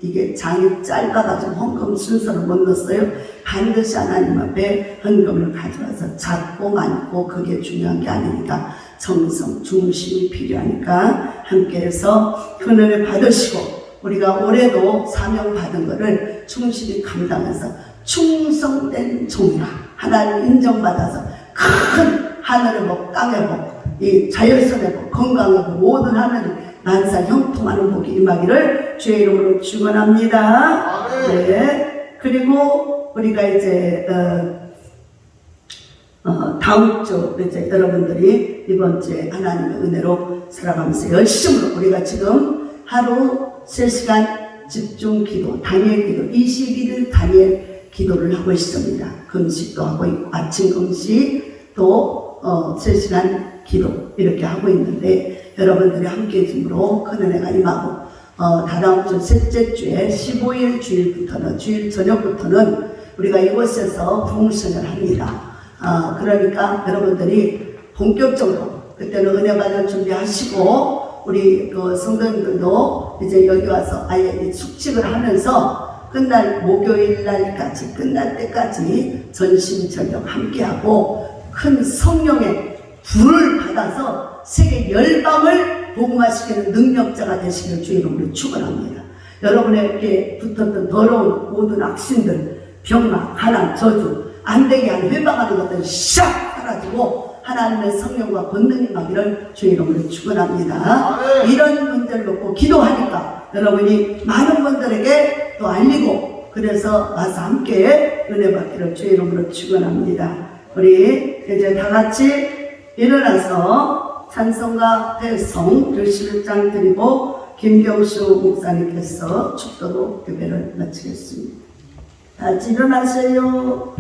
이게 장이 짧아가지고 헌금 순서를 못 넣었어요. 반드시 하나님 앞에 헌금을 가져와서 작고 많고 그게 중요한 게 아니니까 정성, 중심이 필요하니까 함께해서 큰 은혜 받으시고 우리가 올해도 사명 받은 거를 충실히 감당해서 충성된 종이라 하나님 인정받아서 큰 하늘의 복, 땅의 복, 이 자연선의 복, 건강의 복, 모든 하늘이 만사 형통하는 복이 임하기를 주의 이름으로 축원합니다. 네. 그리고 우리가 이제 다음 주 이제 여러분들이 이번 주에 하나님의 은혜로 살아가면서 열심으로 우리가 지금 하루 3시간 집중 기도, 다니엘 기도, 21일 다니엘 기도를 하고 있습니다. 금식도 하고 있고 아침 금식 또 3시간 기도 이렇게 하고 있는데 여러분들이 함께 해줌으로 큰 은혜가 임하고 다다음 주 셋째 주에 15일 주일부터는 주일 저녁부터는 우리가 이곳에서 부흥선을 합니다. 그러니까 여러분들이 본격적으로 그때는 은혜 받을 준비하시고 우리 그 성도님들도 이제 여기 와서 아예 숙직을 하면서 끝날 목요일 날까지 끝날 때까지 전심전력 함께하고 큰 성령의 불을 받아서 세계 열방을 복음화시키는 능력자가 되시길 주의 이름으로 축원합니다. 여러분에게 붙었던 더러운 모든 악신들, 병막, 가난, 저주, 안되게 하는 회방하는 것들은 샥 사라지고 하나님의 성령과 권능이 임하기를 주의 이름으로 축원합니다. 이런 문제를 놓고 기도하니까 여러분이 많은 분들에게 또 알리고 그래서 와서 함께 은혜 받기를 주의 이름으로 축원합니다. 우리 이제 다 같이 일어나서 찬송과 회송 11장 드리고 김경수 목사님께서 축도로 예배를 마치겠습니다. 다 같이 일어나세요.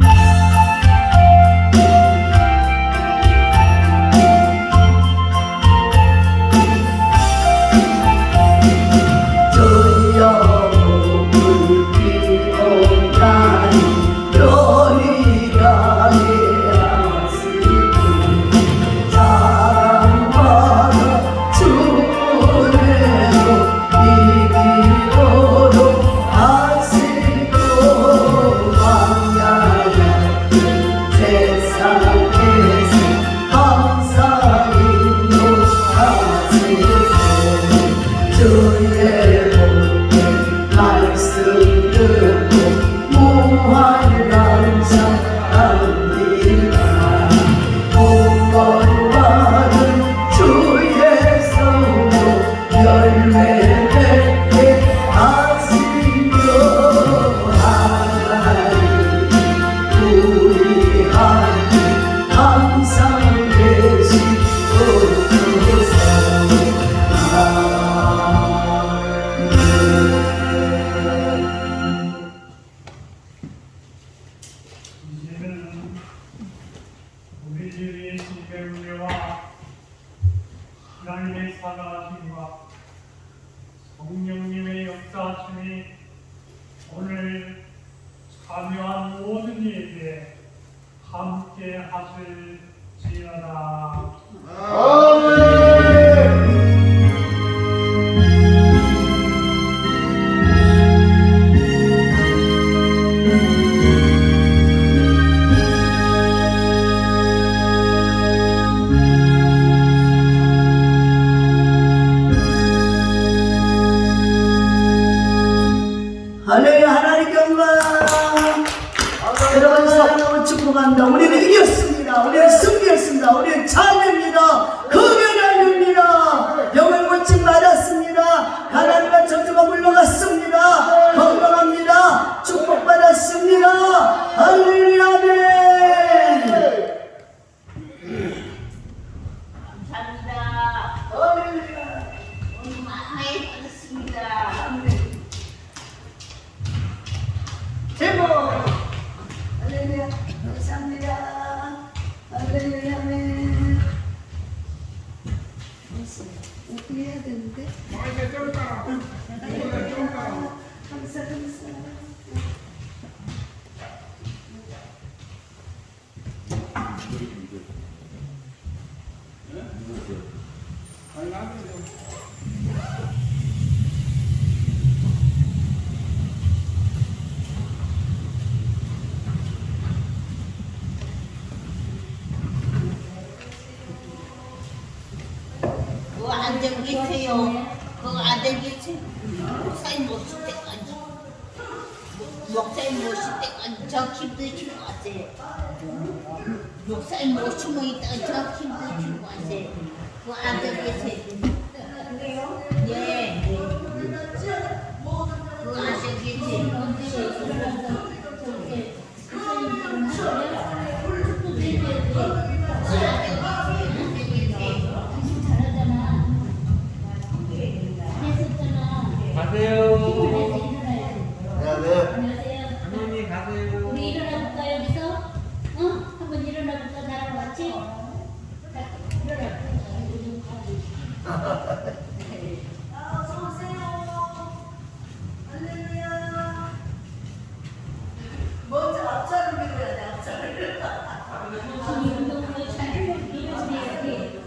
하나님의 사랑하심과 성령님의 역사하심이 오늘 참여한 모든 예배에 함께 하실지어다. 아멘. 할렐루야. 하나님께 영광. 여러분 사랑하고 축복합니다. 우리는 이겼습니다. 우리는 승리했습니다. 우리는 자녀입니다. 금연합니다. 병을 고침 받았습니다. 가난과 저주가 물러갔습니다. 건강합니다. 축복받았습니다. 할렐루야. 아멘. 감사합니다. 할렐루야. 오늘 많이 받았습니다. 제목 할렐루야. 감사합니다. 할렐루야. 아멘. 어떻게 해야 되는데? 감사. 그거 안 되고 계세요. 그거 안 되고 계세요. 목사님 모실 때까지. 목사님 모실 때까지 저 기도해 줄 것 같아요. 목사님 모시고 있다가 저 힘도 주고 왔어요. 그 아들 계세요. 예. 그 아들 계세요. 가세요. 안녕하세요. 할머니 가세요. 우리 일어나볼까 여기서? 어? 한번 일어나볼까 나랑 같이? 자, 일어나볼까? 먼저 앞차를 밀어야 돼, 앞차를. 이 운동을 잘 밀어내야지.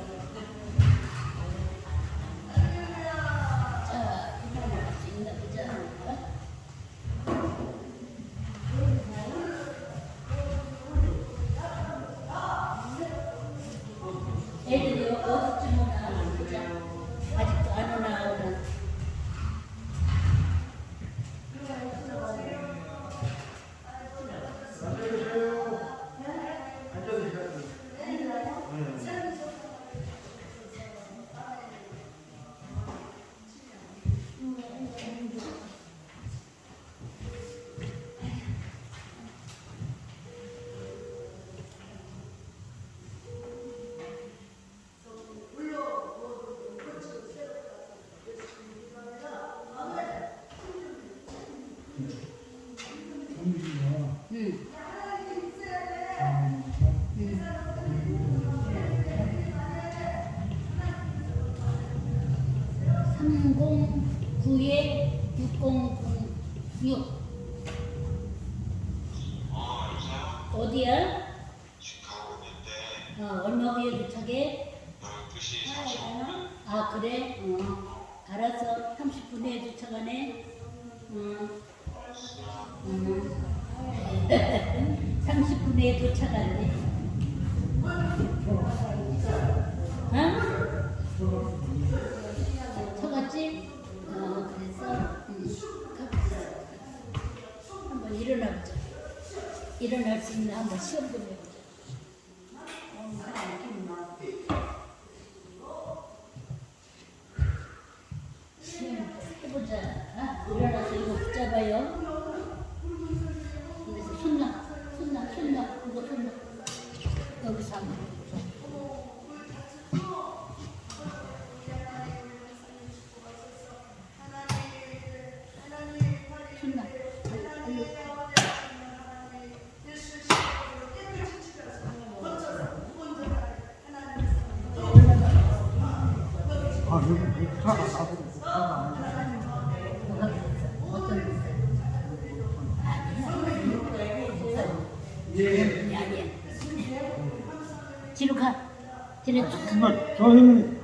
자, 일어날 수 있나 보자. 애들이 어디쯤 오나 보자. 아직도 안 오나. (3091) (6006) 어디야? 가고 있는데 얼마 후에 도착해? 12시 45분. 아 그래? 알았어. 30분 후에 도착하네. 30분 후에 도착하네. 쳐갔지? 그래서 한번 일어나보자. 일어날 수 있나 한번 시험 좀 해보자. 시험 해보자. 일어나서 이거 붙잡아요. 그래서 손나. 이거 손나. 여기서 한번 해보자. 손나. 아, 여기 목사가 가고 목사가 아니야. 뒤로 가. 뒤로 쭉 가. 정말 저 형님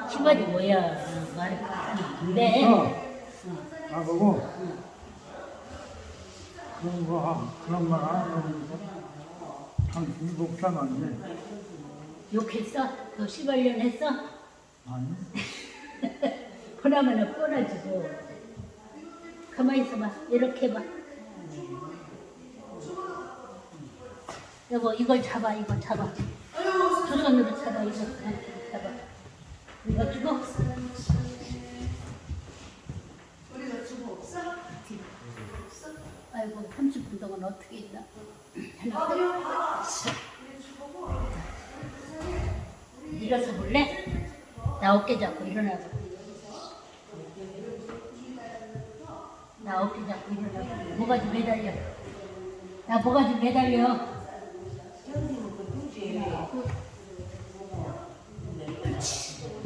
시발이 뭐야? 말을 네. 나보고 그런 말 안 하고 당신이 목사 맞네. 욕했어? 너 시발년 했어? 아니 보나마나 뻔하지고. 가만히 있어봐. 이렇게 해봐. 여보 이걸 잡아. 이거 잡아. 두 손으로 잡아. 이거 잡아. 이거 주고. 우리가 주고 없어? 아이고 30분 동안 어떻게 있나. 일어서 볼래? 나 어깨 잡고 일어나봐. 나 어깨 잡고 일어나봐. 뭐가 좀 매달려. 나 뭐가 좀 매달려.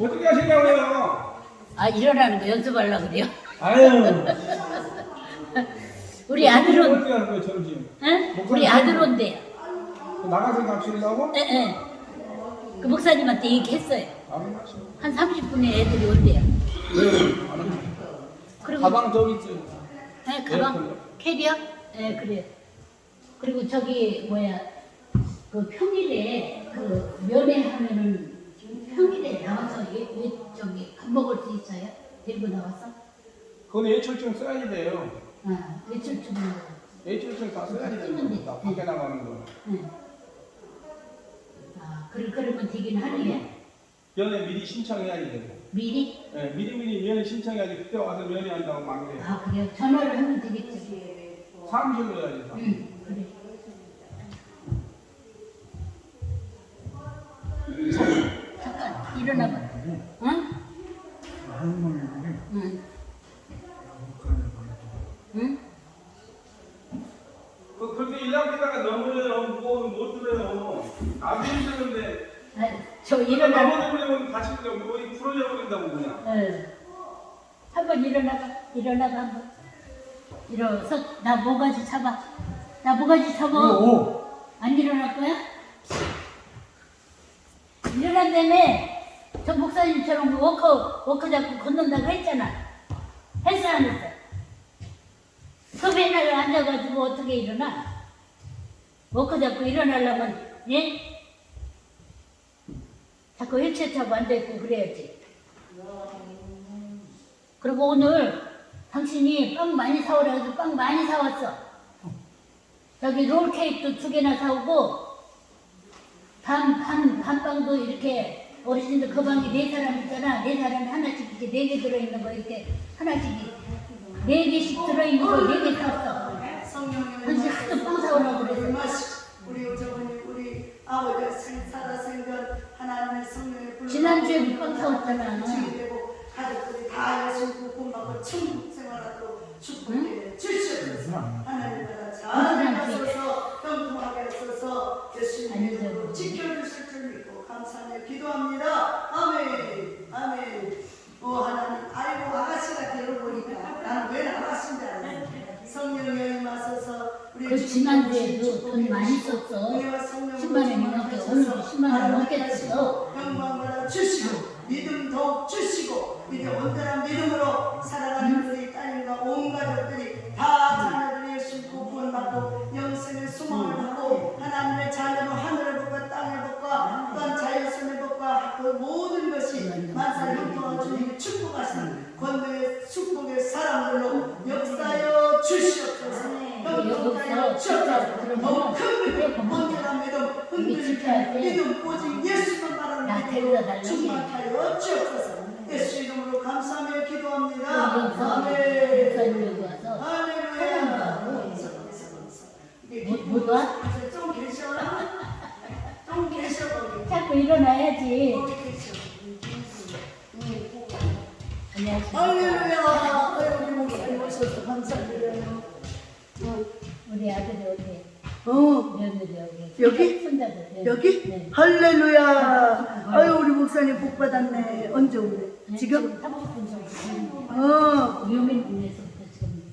어떻게 하시냐고요? 아 일어나는 거 연습하려고 그래요. 아유 우리 아들은 어떻게 하는 거예요 저지? 응? 우리 아들 온대요. 나가서 갑시려고? 예. 그 목사님한테 얘기했어요. 알았어. 한 30분에 애들이 온대요. 네 알았어. 그리고 가방 저기 있어요. 네, 가방 캐리어? 네, 그래요. 그리고 저기 뭐야 그 평일에 그 면회하면은 평일에 나와서 저기 밥 먹을 수 있어요? 데리고 나와서? 그건 예철증 써야지 돼요. 아, 외출 주문. 예철증 다 써야지 쓰면 돼. 돼요. 나 밖에 나가는 거. 네. 그러면 되긴 하네. 연애 미리 신청해야지 되고. 미리? 예, 미리 연애 신청해야지 그때 와서 연애한다고 막내. 아, 그래요? 전화를 하면 되겠지. 사무실로 해야지. 사무실. 그래. 잠깐, 일어나봐. 응? 응. 응? 그런데 1학기다가 넘으면 못 들어요. 안 힘드는데. 아, 저 일어나봐. 넘어버리면 다시 어디 풀어져 버린다고 그냥. 응. 한번 일어나봐. 한번. 일어서, 나 모가지 잡아. 안 일어날 거야? 일어난다며. 저 목사님처럼 워커 잡고 걷는다고 했잖아. 했어, 안 했어? 그 맨날 앉아가지고 어떻게 일어나? 워커 잡고 일어나려면, 예? 자꾸 휠체어 타고 앉아있고 그래야지. 그리고 오늘 당신이 빵 많이 사오라 해서 빵 많이 사왔어. 여기 롤케이크도 2개나 사오고, 밤빵도 이렇게, 어르신들 그 방에 4사람 있잖아. 4사람이 하나씩 이렇게 4개 들어있는 거 이렇게 하나씩 4개씩 들어있는 거 4개 샀어. 그래서 하도 빵 사오라고 그래서. 우리 오정원이 우리 아버지가 살아생전 하나님의 성령의 불로 지난주에 빵 사왔잖아. 되고 가족들이 다 예수를 구원받고 천국 생활하도록 축복해 주시옵소서. 하나님 나라 잘 하셔서 평통하게 하셔서 예수님을 지켜주실 줄 믿고 감사하며 기도합니다. 아멘. 하나님, 아이고 아가씨가 되어보니까 나는 왜 아가씨인지 알았어. 성령이 임하셔서 그 지난주에도 돈 많이 썼어. 10만 원이 넘게, 오늘도 10만 원 넘게 썼어. 영광을 주시고 믿음 더욱 주시고 이제 온전한 믿음으로 살아가는 우리 따님과 온 가족들이 다 자녀들이 예수 구원받고 영생의 소망을 받고 하나님의 자녀로 하늘의 복과 땅의 복과 또한 자연선의 복과 그 모든 것이 만사를 형통하고 주님이 축복하시는 권능의 축복의 사람들로 역사여 주시옵소서. 영통하여 주옵소서. 더욱 큰 믿음, 온전한 믿음, 흔들리지 믿음, 오직 예수만 말하는 믿음으로 충만하여 주옵소서. 예수 이름으로 감사하며 기도합니다. 아멘. 할렐루야. 못 와? 좀 계셔 거기. 자꾸 일어나야지. 거기 계셔. 안녕하세요. 할렐루야. 우리 목사님 오셔서 감사드려요. 우리 아들이 어디? 며느리 여기. 여기? 손자들. 네. 여기? 네. 할렐루야. 아유 우리 목사님 복 받았네. 언제 오래? 지금? 사고 싶은 소리. 위험인에서부터 지금.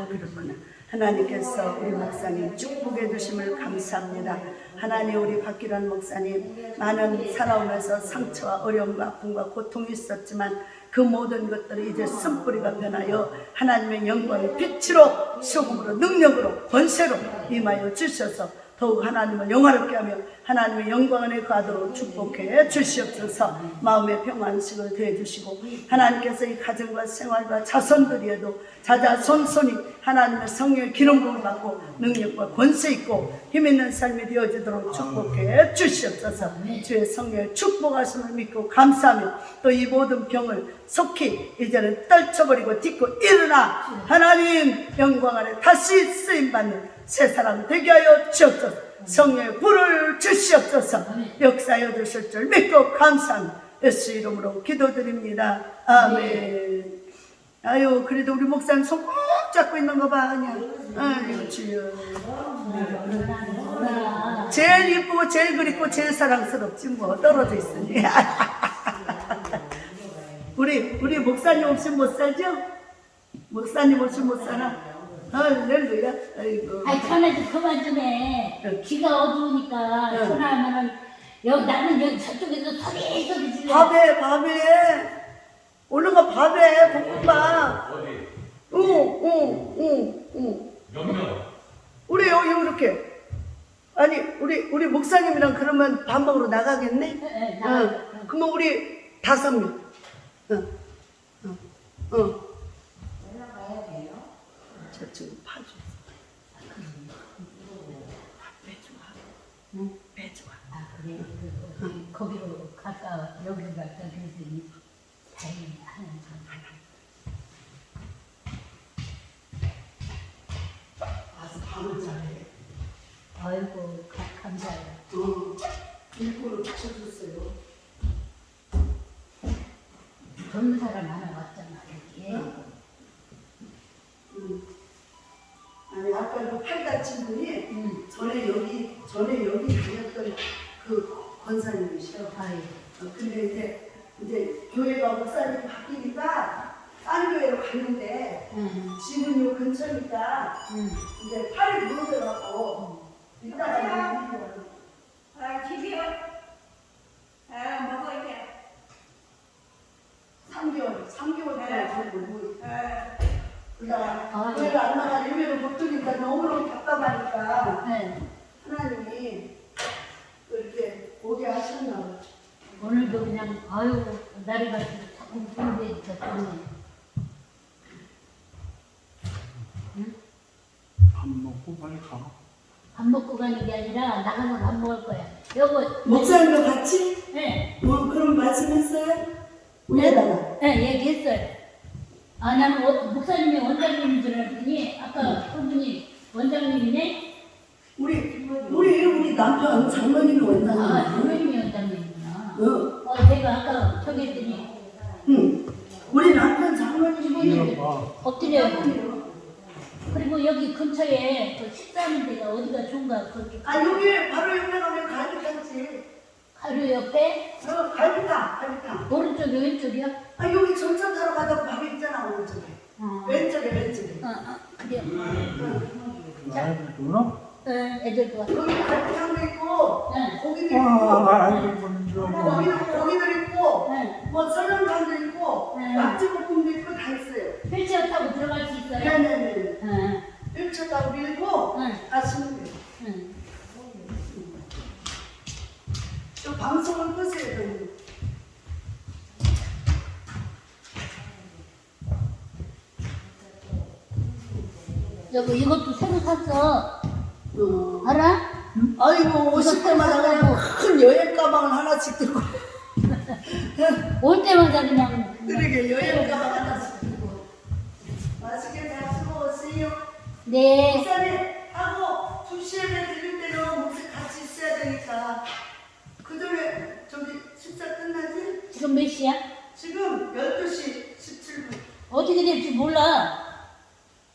그렇구나. 하나님께서 우리 목사님 축복해 주심을 감사합니다. 하나님 우리 박기란 목사님 많은 살아오면서 상처와 어려움과 아픔과 고통이 있었지만 그 모든 것들이 이제 쓴뿌리가 변하여 하나님의 영광의 빛으로 소금으로 능력으로 권세로 임하여 주셔서 더욱 하나님을 영화롭게 하며 하나님의 영광 안에 거하도록 축복해 주시옵소서. 마음의 평안식을 더해주시고 하나님께서 이 가정과 생활과 자손들이어도 자자손손이 하나님의 성령의 기름부음을 받고 능력과 권세 있고 힘있는 삶이 되어지도록 축복해 주시옵소서. 주의 성령의 축복하심을 믿고 감사하며 또 이 모든 병을 속히 이제는 떨쳐버리고 딛고 일어나 하나님 영광 안에 다시 쓰임받는 새 사람 되게 하여 주옵소서. 성령의 불을 주시옵소서. 역사여 주실 줄 믿고 감사합니다. 예수 이름으로 기도드립니다. 아멘. 아유 그래도 우리 목사님 손 꼭 잡고 있는 거 봐 그냥. 아유 주여. 제일 이쁘고 제일 그립고 제일 사랑스럽지 뭐 떨어져 있으니. 우리 목사님 없이 못 살죠? 목사님 없이 못 살아. 할렐루야. 아이고. 아이 전화 좀 그만 좀 해. 귀가 어두우니까 전화하면은 여기 나는 여기 저쪽에서 소리 질러. 밥에 얼른 가 밥에 볶음밥. 어디? 몇 명? 우리 여기 이렇게. 아니 우리 목사님이랑 그러면 밥 먹으러 나가겠네? 네, 나가요. 그러면 우리 5명. 저쪽 파줘. 밥 빼줘. 아 그래. 거기로 갈까 여기로 갈까 그랬더니 다행이다 하는 와서 밤을 자네. 아이고 감사해요. 일부러 붙여줬어요. 젊은 사람 하나 왔잖아 여기에. 아니 아까 그 팔 다친 분이 전에 여기 다녔던 그 권사님이시여. 아이 근데 이제 교회가 목사님이 바뀌니까 딴 교회로 갔는데 지금 요 근처니까 이제 팔이 무너져갖고 이따가 집이요? 먹어 이제. 3개월 동안 저고 그러다가 아, 교회를 안 나가 예배를 못 드니까 너무너무 답답하니까 네. 하나님이 또 이렇게 오게 하셨나 봐. 오늘도 그냥 아유 날이 갈수록 자꾸 힘들니까 좋네. 응? 밥 먹고 빨리 가. 밥 먹고 가는 게 아니라 나가서 밥 먹을 거야. 여보. 목사님도 같이? 네. 그럼 말씀했어요? 위에다가. 네, 얘기했어요. 아, 나는 목사님이 원장님인 줄 알았더니 아까 그분이 원장님이네? 우리 남편 장모님이 아, 원장님. 장모님이 원장님이구나. 응. 내가 아까 저기 했더니 응. 우리 남편 장모님이 엎드려요. 그리고 여기 근처에 그 식사하는 데가 어디가 좋은가 그렇게. 여기 바로 옆에 가면 갈비탕집. 가루 옆에 갈비탕. 오른쪽이 왼쪽이요? 여기 전철 타러 가다 바로 있잖아, 오른쪽에. 왼쪽에. 그래요. 잘 누나? 애들도 왔어. 여기 갈비탕도 있고, 네. 고기도 있고, 고기도 있고, 네. 뭐 설렁탕도 있고, 네. 낙지볶음도 있고 다 있어요. 휠체어 타고 들어갈 수 있어요? 네네네. 응. 일차 타고 밀고 응. 가시면 돼요. 응. 저 방송을 끄세요, 저는. 여보 이것도 새로 샀어. 알아? 아이고, 오실 때마다 그냥 큰 여행 가방을 하나씩 들고. 올 때마다 그냥 그러게, 여행 가방 하나씩 들고. 맛있게 잘 수고하세요. 네. 목사님, 하고 2시에 들릴 때는 목사 같이 있어야 되니까. 그 전에 저기 식사 끝나지? 지금 몇 시야? 지금 12시 17분. 어떻게 될지 몰라.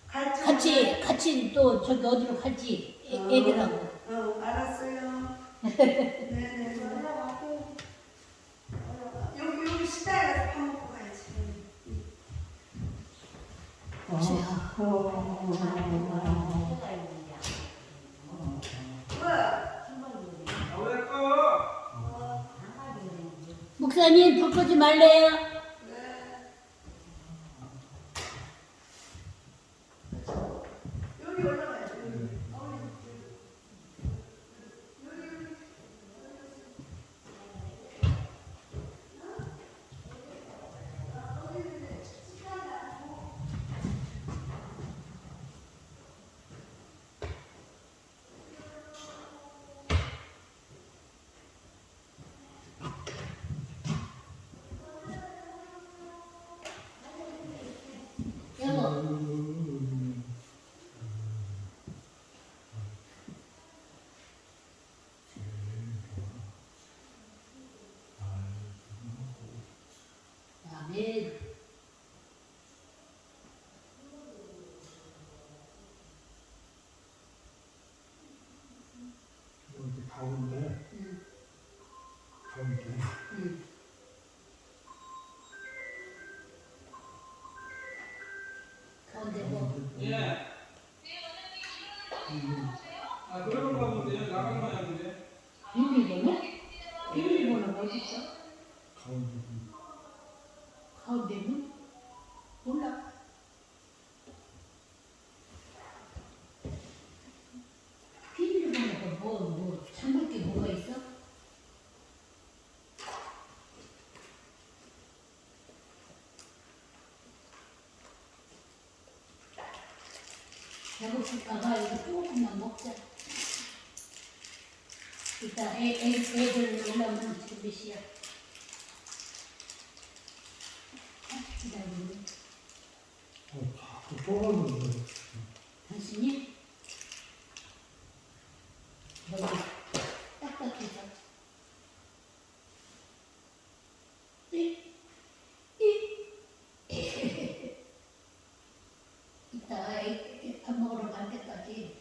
갈지? 같이 또 저기 어디로 갈지 애들하고. 알았어요. 네네. 여기 식당에 가서 밥 먹고 가야지. 왜 꺼? 목사님 불 끄지 말래요. 여기 올라가야지. 여보. 아멘. 여기 가운데. 가운데. 가운데 뭐. 예. 들어가 본데요. 나가는 거 아닌데. 비밀번호? 비밀번호가 어디 있어? 가운데. 가운데 문? 몰라. 비밀번호가 뭐 잠글 게 뭐가 있어? 배고플까봐 이거 조금만 먹자. 이따 애들 올라오면 지금 몇 시야? 기다리네. 자꾸 떠가는데. 당신이 너무 딱딱해서 이따 밥 먹으러 갈 때까지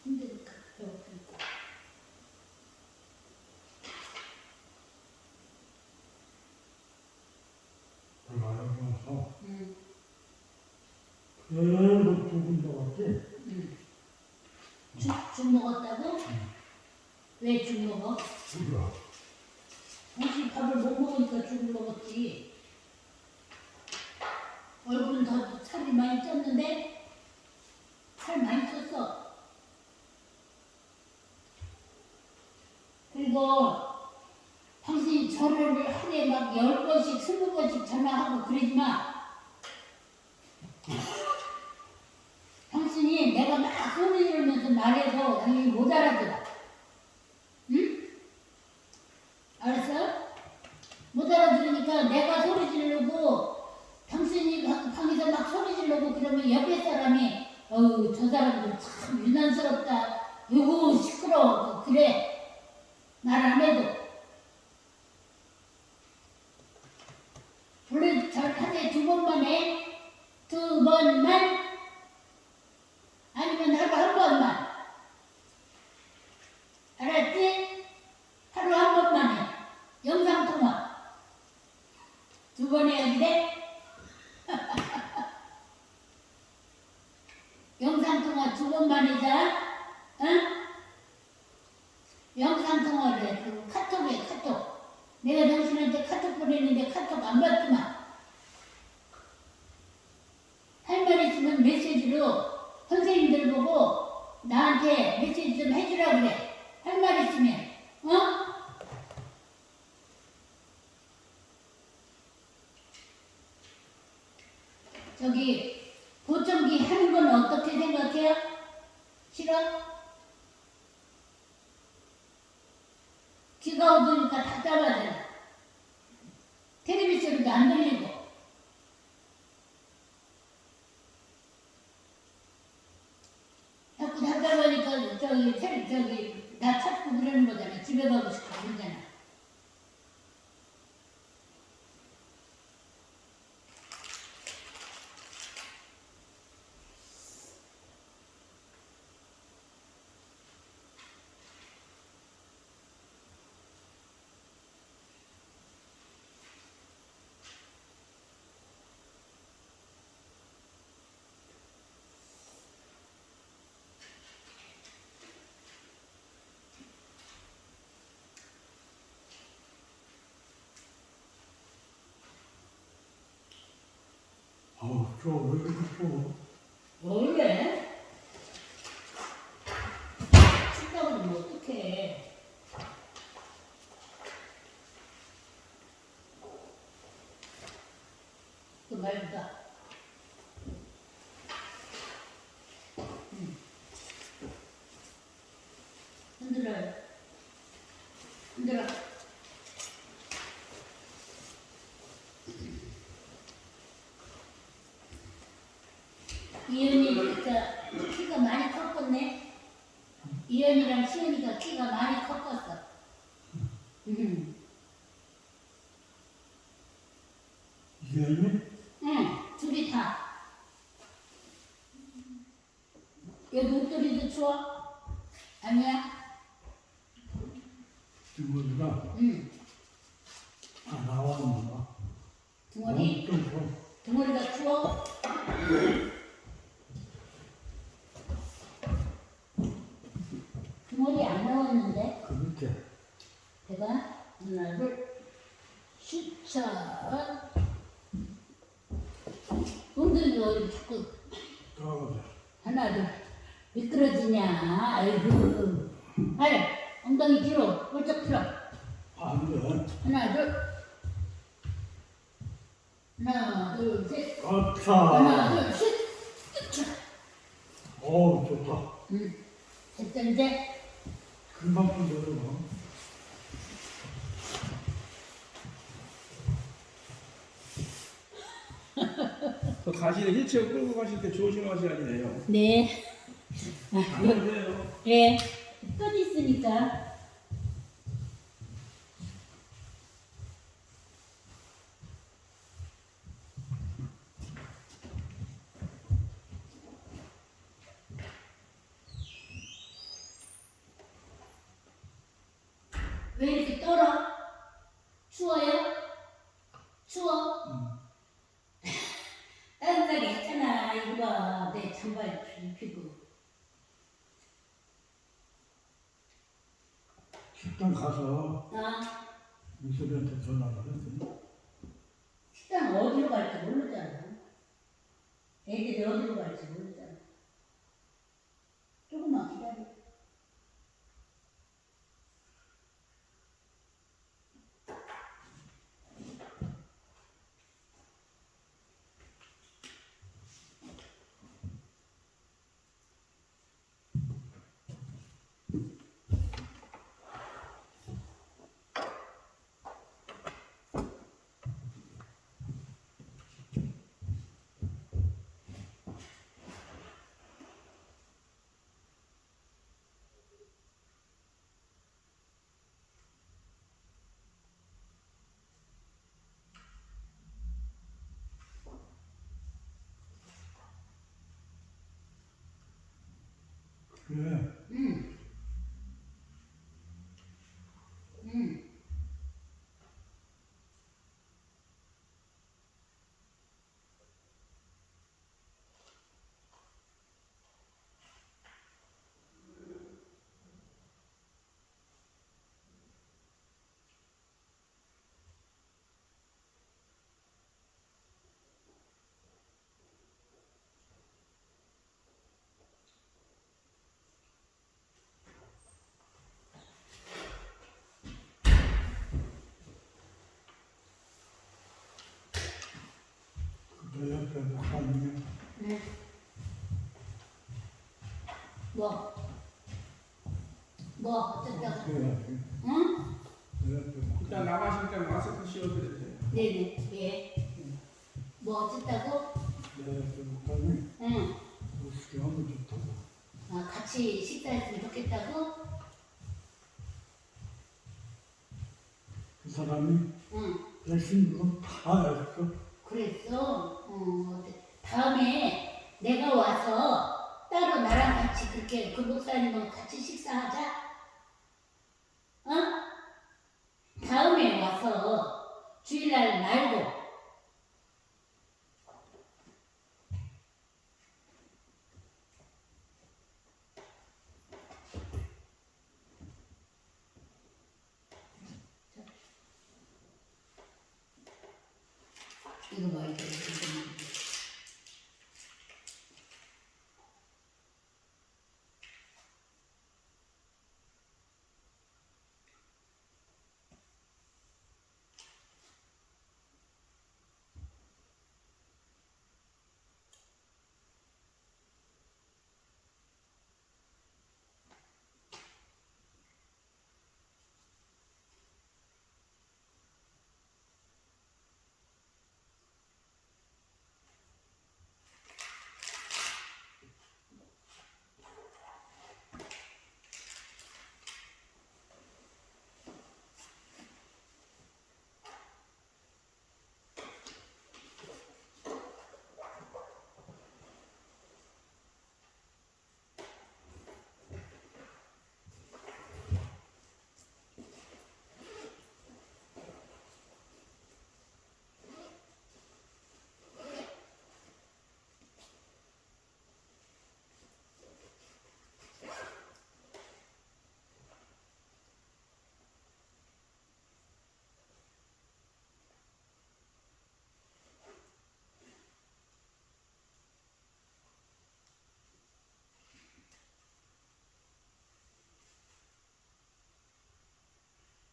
힘드니까 배고프니까. 내가 여기 와서 응. 계속 죽은 적 같지? 죽 먹었다고? 왜 죽 먹어? 몰라. 당신 밥을 못 먹으니까 죽을 먹었지. 얼굴은 더 살이 많이 쪘는데 살 많이 쪘어. 그리고 당신이 저를 하루에 막 10번씩 20번씩 전화하고 그러지 마. 당신이 내가 막 소리 지르면서 말해도 당신이 못 알아들어. 응? 알았어? 못 알아들으니까 내가 소리 지르고 당신이 방에서 막 소리 지르고 그러면 옆에 사람이 어우 저 사람들 참 유난스럽다. 요거 시끄러워. 그래. 말 안 해도. 원래 하루에 2번만 해. 2번만. 아니면 하루 한 번만. 알았지? 하루 한 번만 해. 영상통화. 2번 해야 돼? 영상통화 2번만 하자. 응? 영상통화를 해. 그 카톡에 카톡. 내가 당신한테 카톡 보냈는데 카톡 안 받더만. 할 말 있으면 메시지로 선생님들 보고 나한테 메시지 좀 해주라 그래. 할 말 있으면. 어? 저기 보청기 하는 건 어떻게 생각해요? 싫어? 귀가 어두니까 답답하잖아. 텔레비 소리도 안 들리고. 자꾸 답답하니까 저기 나 찾고 그러는 거잖아. 집에 가고 싶고 그러잖아. 아우, 왜 이렇게 줘? 원래 춥다고 그러면 어떡해. 그 말보다 흔들어요. 흔들어. 이현이 키가 많이 컸겠네. 이현이랑 시은이가 키가 많이 컸겠어. 이현이? 응, 둘이 다. 여기 목도리도 추워? 아니야? 주머니가 응. 다 나왔는가? 등어리? 좀 더. 등어리가 추워? 등어리 안 나왔는데? 그 밑에. 내가 하나, 둘, 슈차. 엉덩이가 이렇게 자꾸 떨어져. 하나, 둘. 미끄러지냐? 아이고. 아이, 엉덩이 뒤로 벌쩍 틀어. 안 돼. 하나, 둘. 하나, 둘, 셋. 아차. 하나, 둘, 셋. 어우, 좋다. 됐어, 이제. 금방 좀 내려가. 가시는 힐체어 끌고 가실 때 조심하셔야 돼요. 네. 안 그래요. 네. 또 있으니까. 왜 이렇게 떨어? 추워요? 추워? 따뜻하게 했잖아. 이거 봐. 내 잠바에 입히고. 식당 가서 아, 미술한테 전화를 했더니 식당 어디로 갈지 모르잖아. 애들이 어디로 갈지 모르잖아. 조금만 기다려. 그래 응. 응. 그 옆에 목사님이 네. 뭐? 뭐 어쨌다고? 그래야지 응? 그 옆에 일단 나가실 때 마스크 씌워드리세요. 네네. 예. 뭐 어쨌다고? 내 옆에 목사님이 응. 우습게 하면 좋다고 아, 같이 식사했으면 좋겠다고? 그 사람이 응. 열심히 다 했어. 그랬어. 다음에 내가 와서 따로 나랑 같이 그렇게 그 목사님하고 같이 식사하자. 어? 다음에 와서 주일날 말고. 이거 봐, 이거.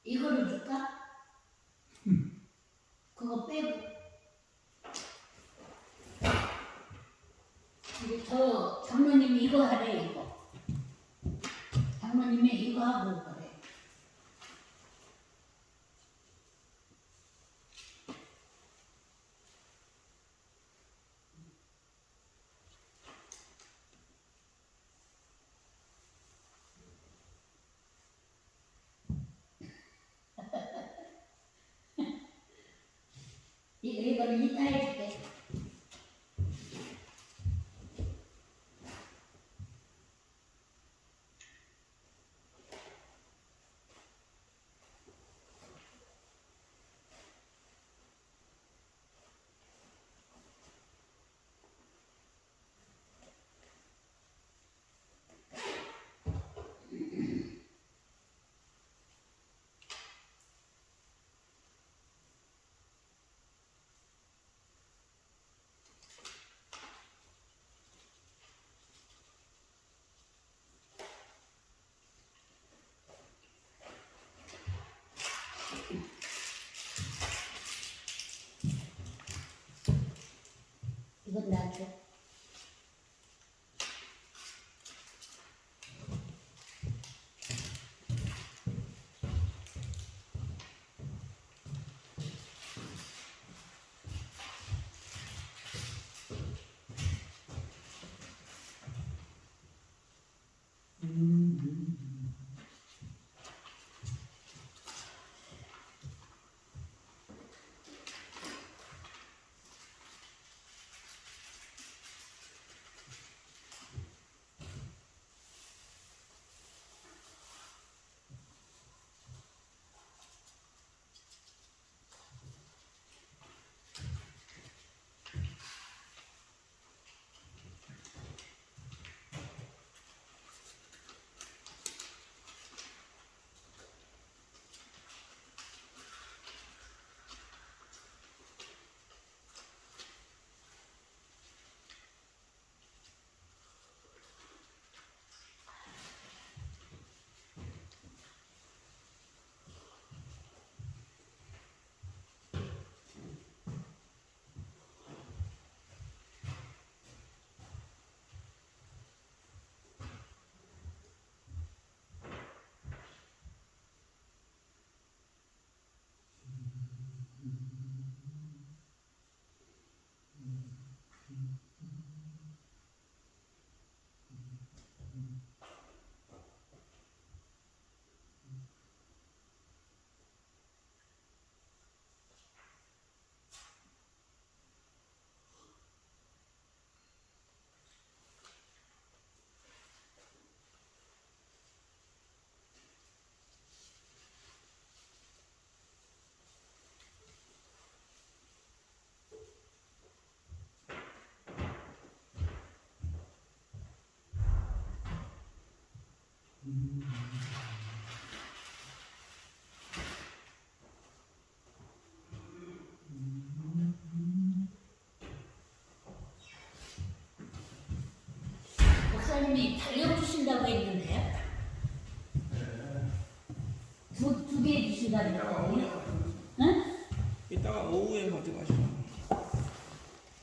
이거를 줄까? 그거 빼고. 이제 저 장로님이 이거 하래, 이거. 장로님이 이거 하고 그래. 이거는 이따 해줄게. 이건 나한테. 목사님이 달려주신다고 했는데 두 개 주신다는 이따가 거예요? 오후에 응? 이따가 오후에 가져가시면